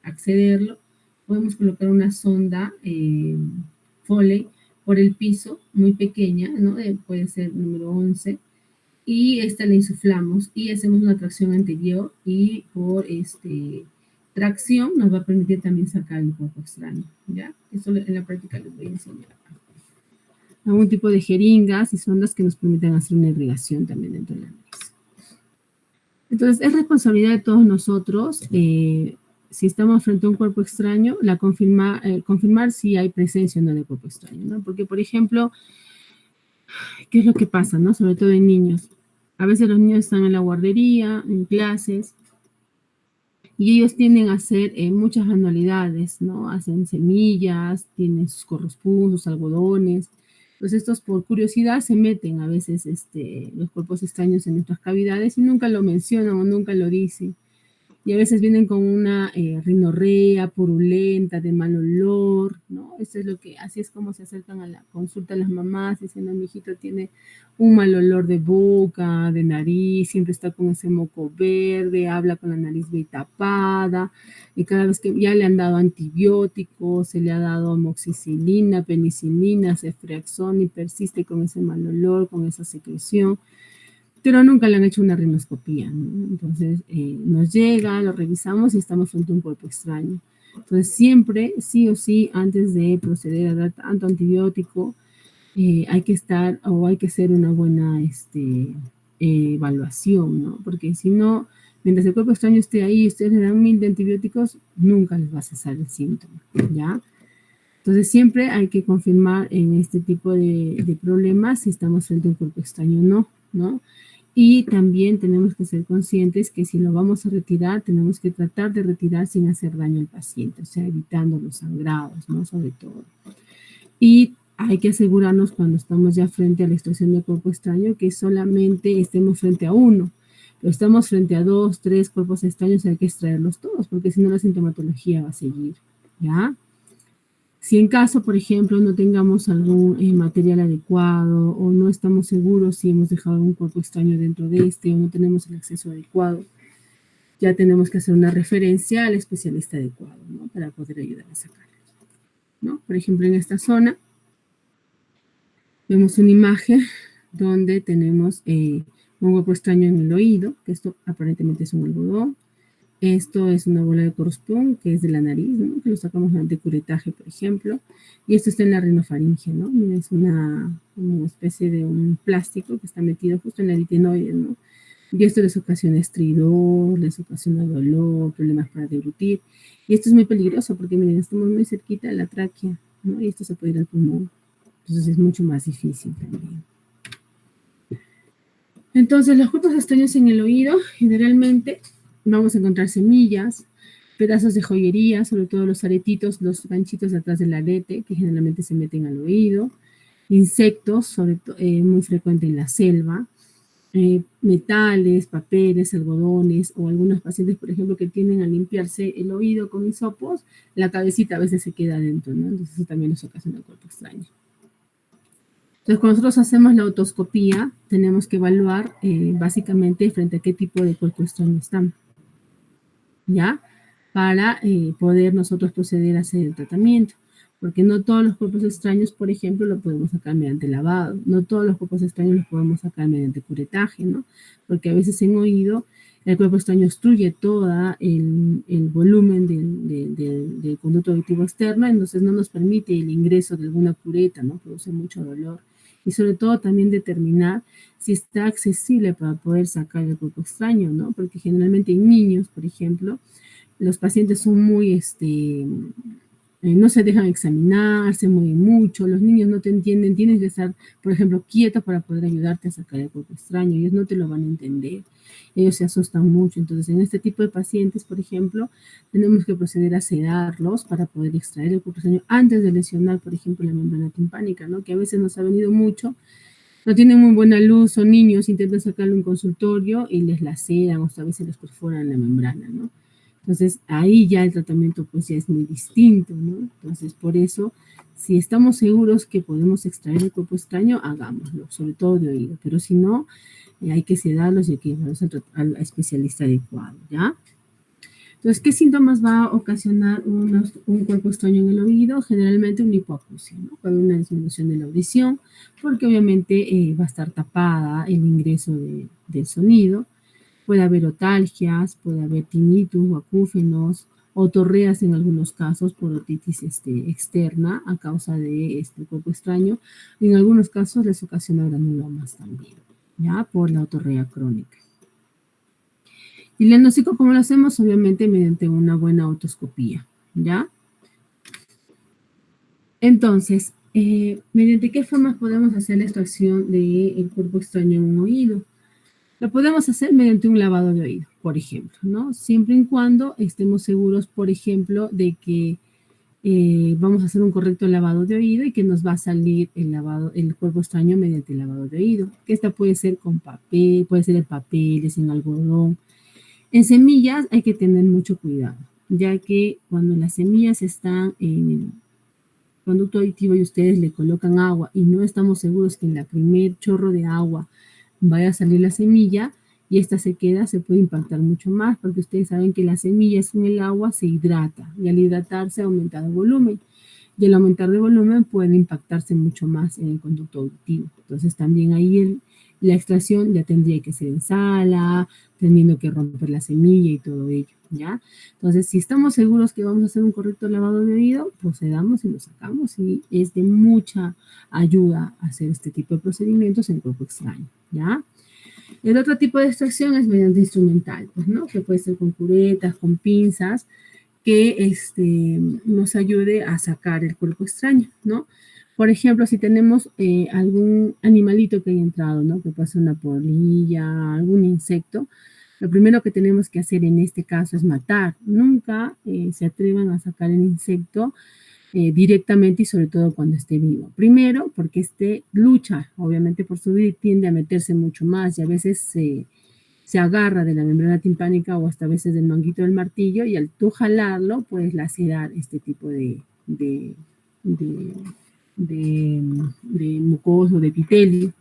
accederlo. Podemos colocar una sonda Foley por el piso, muy pequeña, ¿no? Puede ser número 11, y esta la insuflamos y hacemos una tracción anterior y por tracción nos va a permitir también sacar el cuerpo extraño, ¿ya? Eso en la práctica les voy a enseñar. Algún tipo de jeringas y sondas que nos permitan hacer una irrigación también dentro de la nariz. Entonces, es responsabilidad de todos nosotros, si estamos frente a un cuerpo extraño, confirmar si hay presencia o no de cuerpo extraño, ¿no? Porque, por ejemplo, ¿qué es lo que pasa, no? Sobre todo en niños. A veces los niños están en la guardería, en clases, y ellos tienden a hacer muchas manualidades, ¿no? Hacen semillas, tienen sus corrospuntos, sus algodones. Pues estos por curiosidad se meten a veces los cuerpos extraños en nuestras cavidades y nunca lo mencionan o nunca lo dicen. Y a veces vienen con una rinorrea purulenta, de mal olor, ¿no? Así es como se acercan a la consulta las mamás, diciendo, mi hijito tiene un mal olor de boca, de nariz, siempre está con ese moco verde, habla con la nariz bien tapada, y cada vez que ya le han dado antibióticos, se le ha dado amoxicilina, penicilina, ceftriaxona, y persiste con ese mal olor, con esa secreción, pero nunca le han hecho una rinoscopía, ¿no? Entonces, nos llega, lo revisamos y estamos frente a un cuerpo extraño. Entonces, siempre, sí o sí, antes de proceder a dar tanto antibiótico, hay que hacer una buena evaluación, ¿no? Porque si no, mientras el cuerpo extraño esté ahí y ustedes le dan 1000 de antibióticos, nunca les va a cesar el síntoma, ¿ya? Entonces, siempre hay que confirmar en este tipo de problemas si estamos frente a un cuerpo extraño o no, ¿no? Y también tenemos que ser conscientes que si lo vamos a retirar, tenemos que tratar de retirar sin hacer daño al paciente, o sea, evitando los sangrados, ¿no? Sobre todo. Y hay que asegurarnos cuando estamos ya frente a la extracción de cuerpo extraño que solamente estemos frente a uno. Pero estamos frente a 2, 3 cuerpos extraños, hay que extraerlos todos, porque si no la sintomatología va a seguir, ¿ya? Si en caso, por ejemplo, no tengamos algún material adecuado o no estamos seguros si hemos dejado algún cuerpo extraño dentro de o no tenemos el acceso adecuado, ya tenemos que hacer una referencia al especialista adecuado, ¿no? Para poder ayudar a sacarlo, ¿no? Por ejemplo, en esta zona vemos una imagen donde tenemos un cuerpo extraño en el oído, que esto aparentemente es un algodón. Esto es una bola de corrosión que es de la nariz, ¿no? Que lo sacamos de curetaje, por ejemplo. Y esto está en la rinofaringe, ¿no? Mira, es una especie de un plástico que está metido justo en la aritenoide, ¿no? Y esto les ocasiona estridor, les ocasiona dolor, problemas para deglutir. Y esto es muy peligroso porque, miren, estamos muy cerquita de la tráquea, ¿no? Y esto se puede ir al pulmón. Entonces es mucho más difícil también. Entonces, los cuerpos extraños en el oído, generalmente vamos a encontrar semillas, pedazos de joyería, sobre todo los aretitos, los ganchitos atrás del arete, que generalmente se meten al oído, insectos, muy frecuente en la selva, metales, papeles, algodones, o algunos pacientes, por ejemplo, que tienden a limpiarse el oído con hisopos, la cabecita a veces se queda adentro, ¿no? Entonces eso también nos ocasiona cuerpo extraño. Entonces, cuando nosotros hacemos la otoscopía, tenemos que evaluar básicamente frente a qué tipo de cuerpo extraño estamos, ¿ya? Para poder nosotros proceder a hacer el tratamiento. Porque no todos los cuerpos extraños, por ejemplo, lo podemos sacar mediante lavado. No todos los cuerpos extraños los podemos sacar mediante curetaje, ¿no? Porque a veces en oído el cuerpo extraño obstruye todo el volumen del conducto auditivo externo, entonces no nos permite el ingreso de alguna cureta, ¿no? Produce mucho dolor. Y sobre todo también determinar si está accesible para poder sacar el cuerpo extraño, ¿no? Porque generalmente en niños, por ejemplo, los pacientes son muy, no se dejan examinar, se mueven mucho, los niños no te entienden, tienes que estar, por ejemplo, quieto para poder ayudarte a sacar el cuerpo extraño, ellos no te lo van a entender, ellos se asustan mucho, entonces en este tipo de pacientes, por ejemplo, tenemos que proceder a sedarlos para poder extraer el cuerpo extraño antes de lesionar, por ejemplo, la membrana timpánica, ¿no? Que a veces nos ha venido mucho, no tienen muy buena luz, son niños, intentan sacarle un consultorio y les laceran o a veces les perforan la membrana, ¿no? Entonces, ahí ya el tratamiento pues ya es muy distinto, ¿no? Entonces, por eso, si estamos seguros que podemos extraer el cuerpo extraño, hagámoslo, sobre todo de oído. Pero si no, hay que sedarlos y hay que llevarlos al especialista adecuado, ¿ya? Entonces, ¿qué síntomas va a ocasionar un cuerpo extraño en el oído? Generalmente una hipoacusia, ¿no? Puede haber una disminución de la audición, porque obviamente va a estar tapada el ingreso del sonido. Puede haber otalgias, puede haber tinnitus o acúfenos, otorreas en algunos casos por otitis externa a causa de este cuerpo extraño. En algunos casos les ocasiona granulomas también, ¿ya? Por la otorrea crónica. Y el diagnóstico, ¿cómo lo hacemos? Obviamente mediante una buena otoscopía, ¿ya? Entonces, ¿mediante qué formas podemos hacer la extracción del cuerpo extraño en un oído? Lo podemos hacer mediante un lavado de oído, por ejemplo, ¿no? Siempre y cuando estemos seguros, por ejemplo, de que vamos a hacer un correcto lavado de oído y que nos va a salir el cuerpo extraño mediante el lavado de oído. Que esta puede ser con papel, puede ser en papeles, en algodón. En semillas hay que tener mucho cuidado, ya que cuando las semillas están en el conducto auditivo y ustedes le colocan agua y no estamos seguros que en la primer chorro de agua vaya a salir la semilla y esta se queda, se puede impactar mucho más porque ustedes saben que la semilla con el agua se hidrata y al hidratarse aumenta el volumen y al aumentar de volumen puede impactarse mucho más en el conducto auditivo. Entonces también ahí la extracción ya tendría que ser en sala, teniendo que romper la semilla y todo ello, ¿ya? Entonces, si estamos seguros que vamos a hacer un correcto lavado de oído, procedamos y lo sacamos y es de mucha ayuda hacer este tipo de procedimientos en cuerpo extraño, ¿ya? El otro tipo de extracción es mediante instrumental, pues, ¿no? Que puede ser con curetas, con pinzas, que nos ayude a sacar el cuerpo extraño, ¿no? Por ejemplo, si tenemos algún animalito que haya entrado, ¿no? Que puede ser una polilla, algún insecto, lo primero que tenemos que hacer en este caso es matar. Nunca se atrevan a sacar el insecto directamente y sobre todo cuando esté vivo. Primero, porque lucha, obviamente por su vida y tiende a meterse mucho más y a veces se agarra de la membrana timpánica o hasta a veces del manguito del martillo y al tú jalarlo puedes lacerar este tipo de mucoso, de epitelio.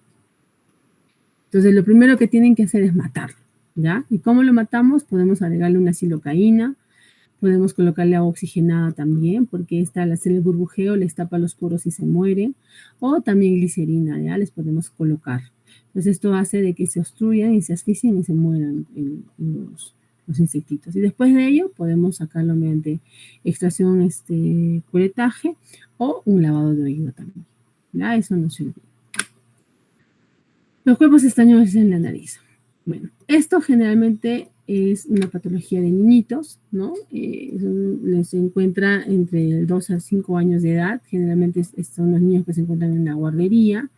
Entonces, lo primero que tienen que hacer es matarlo, ¿ya? ¿Y cómo lo matamos? Podemos agregarle una silocaína, podemos colocarle agua oxigenada también, porque esta al hacer el burbujeo les tapa los poros y se mueren, o también glicerina, ¿ya? Les podemos colocar. Entonces, esto hace de que se obstruyan y se asfixien y se mueran los insectitos. Y después de ello podemos sacarlo mediante extracción, curetaje o un lavado de oído también. ¿Ya? Eso no se olvida. Los cuerpos extraños en la nariz. Bueno, esto generalmente es una patología de niñitos, ¿no? Se encuentra entre 2 a 5 años de edad. Generalmente son los niños que se encuentran en la guardería,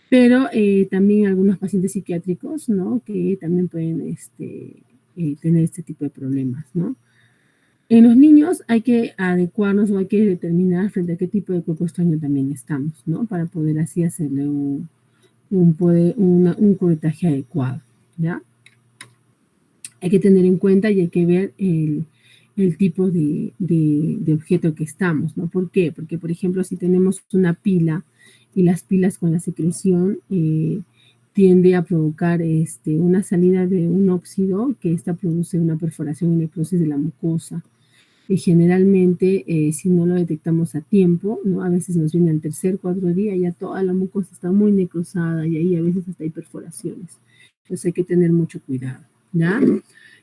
pero también algunos pacientes psiquiátricos, ¿no? Que también pueden tener este tipo de problemas, ¿no? En los niños hay que adecuarnos o hay que determinar frente a qué tipo de cuerpo extraño también estamos, ¿no? Para poder así hacerle un curetaje adecuado, ¿ya? Hay que tener en cuenta y hay que ver el tipo de objeto que estamos, ¿no? ¿Por qué? Porque, por ejemplo, si tenemos una pila y las pilas con la secreción tiende a provocar una salida de un óxido que esta produce una perforación y necrosis de la mucosa. Y generalmente, si no lo detectamos a tiempo, ¿no? A veces nos viene al tercer, 4 días, ya toda la mucosa está muy necrosada y ahí a veces hasta hay perforaciones. Entonces hay que tener mucho cuidado, ¿ya?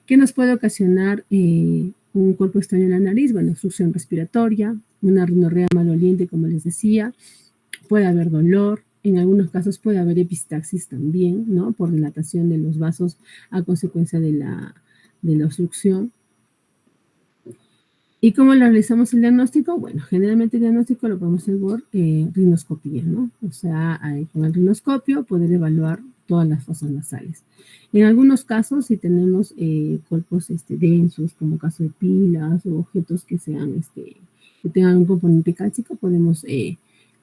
¿Qué nos puede ocasionar un cuerpo extraño en la nariz? Bueno, obstrucción respiratoria, una rinorrea maloliente, como les decía, puede haber dolor, en algunos casos puede haber epistaxis también, ¿no? Por dilatación de los vasos a consecuencia de la obstrucción. ¿Y cómo lo realizamos el diagnóstico? Bueno, generalmente el diagnóstico lo podemos hacer por rinoscopía, ¿no? O sea, con el rinoscopio poder evaluar todas las fosas nasales. En algunos casos, si tenemos cuerpos densos, como caso de pilas o objetos que sean que tengan un componente cálcico, podemos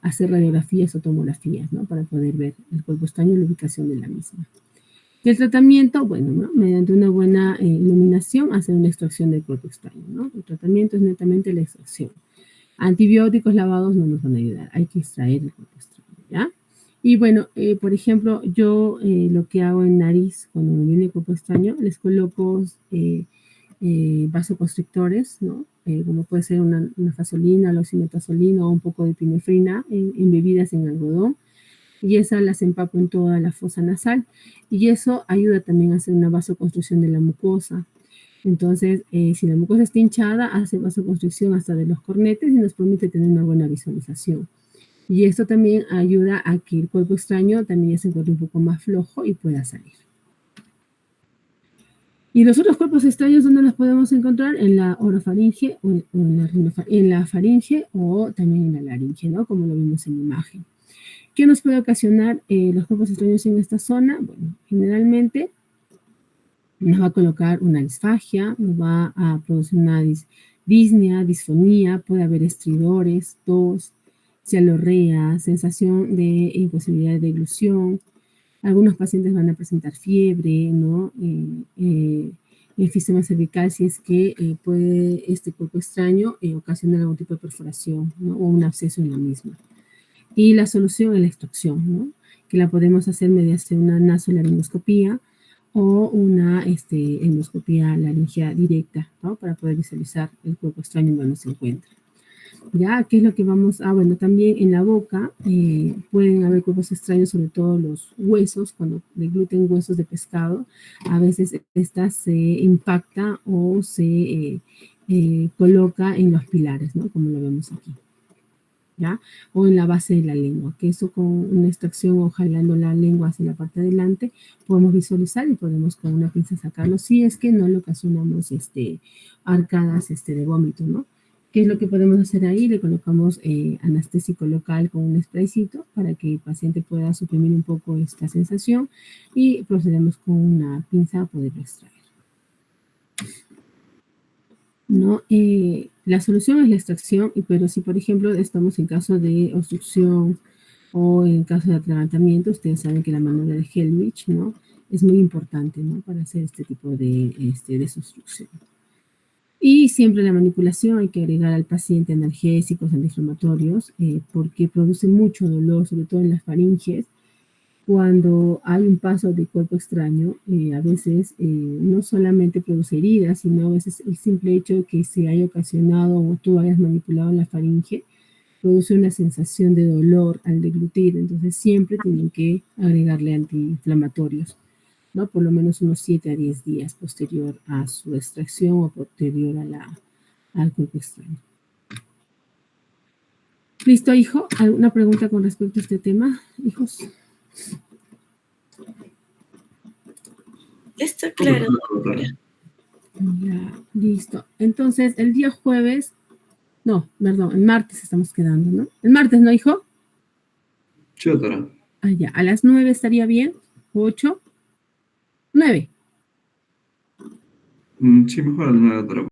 hacer radiografías o tomografías, ¿no? Para poder ver el cuerpo extraño y la ubicación de la misma. Y el tratamiento, bueno, ¿no? Mediante una buena iluminación, hacer una extracción del cuerpo extraño, ¿no? El tratamiento es netamente la extracción. Antibióticos lavados no nos van a ayudar, hay que extraer el cuerpo extraño, ¿ya? Y bueno, por ejemplo, yo lo que hago en nariz, cuando me viene el cuerpo extraño, les coloco vasoconstrictores, ¿no? Como puede ser una fasolina, la oximetazolina o un poco de epinefrina en bebidas en algodón, y esas las empapo en toda la fosa nasal, y eso ayuda también a hacer una vasoconstricción de la mucosa. Entonces, si la mucosa está hinchada, hace vasoconstricción hasta de los cornetes y nos permite tener una buena visualización. Y esto también ayuda a que el cuerpo extraño también se encuentre un poco más flojo y pueda salir. Y los otros cuerpos extraños, ¿dónde los podemos encontrar? En la orofaringe, o en la faringe o también en la laringe, ¿no? Como lo vimos en la imagen. ¿Qué nos puede ocasionar los cuerpos extraños en esta zona? Bueno, generalmente nos va a colocar una disfagia, nos va a producir una disnea, disfonía, puede haber estridores, tos, cialorrea, sensación de imposibilidad de deglución. Algunos pacientes van a presentar fiebre, ¿no? Enfisema cervical, si es que puede este cuerpo extraño ocasionar algún tipo de perforación, ¿no? O un absceso en la misma. Y la solución es la extracción, ¿no? Que la podemos hacer mediante una nasolaringoscopía o una endoscopía laringea directa, ¿no? Para poder visualizar el cuerpo extraño donde se encuentra. ¿Ya? ¿Qué es lo que vamos a...? Bueno, también en la boca pueden haber cuerpos extraños, sobre todo los huesos, cuando degluten huesos de pescado, a veces esta se impacta o se coloca en los pilares, ¿no? Como lo vemos aquí. ¿Ya? O en la base de la lengua, que eso con una extracción o jalando la lengua hacia la parte de adelante podemos visualizar y podemos con una pinza sacarlo si es que no le ocasionamos arcadas de vómito, ¿no? ¿Qué es lo que podemos hacer ahí? Le colocamos anestésico local con un spraycito para que el paciente pueda suprimir un poco esta sensación y procedemos con una pinza a poderlo extraer. ¿No? La solución es la extracción, pero si por ejemplo estamos en caso de obstrucción o en caso de atragantamiento, ustedes saben que la maniobra de Helmich, ¿no? Es muy importante, ¿no? Para hacer este tipo de desobstrucción. Y siempre la manipulación hay que agregar al paciente analgésicos, antiinflamatorios, porque produce mucho dolor, sobre todo en las faringes. Cuando hay un paso de cuerpo extraño, a veces no solamente produce heridas, sino a veces el simple hecho de que se haya ocasionado o tú hayas manipulado la faringe, produce una sensación de dolor al deglutir. Entonces siempre tienen que agregarle antiinflamatorios ¿no? Por lo menos unos 7 a 10 días posterior a su extracción o posterior al cuerpo extraño. ¿Listo, hijo? ¿Alguna pregunta con respecto a este tema, hijos? Está claro, doctora. Ya, listo. Entonces, el día jueves, no, perdón, el martes estamos quedando, ¿no? El martes, ¿no, hijo? Sí, doctora. Ah, ya, a las 9 estaría bien, 8, 9. Sí, mejor a las 9, doctora.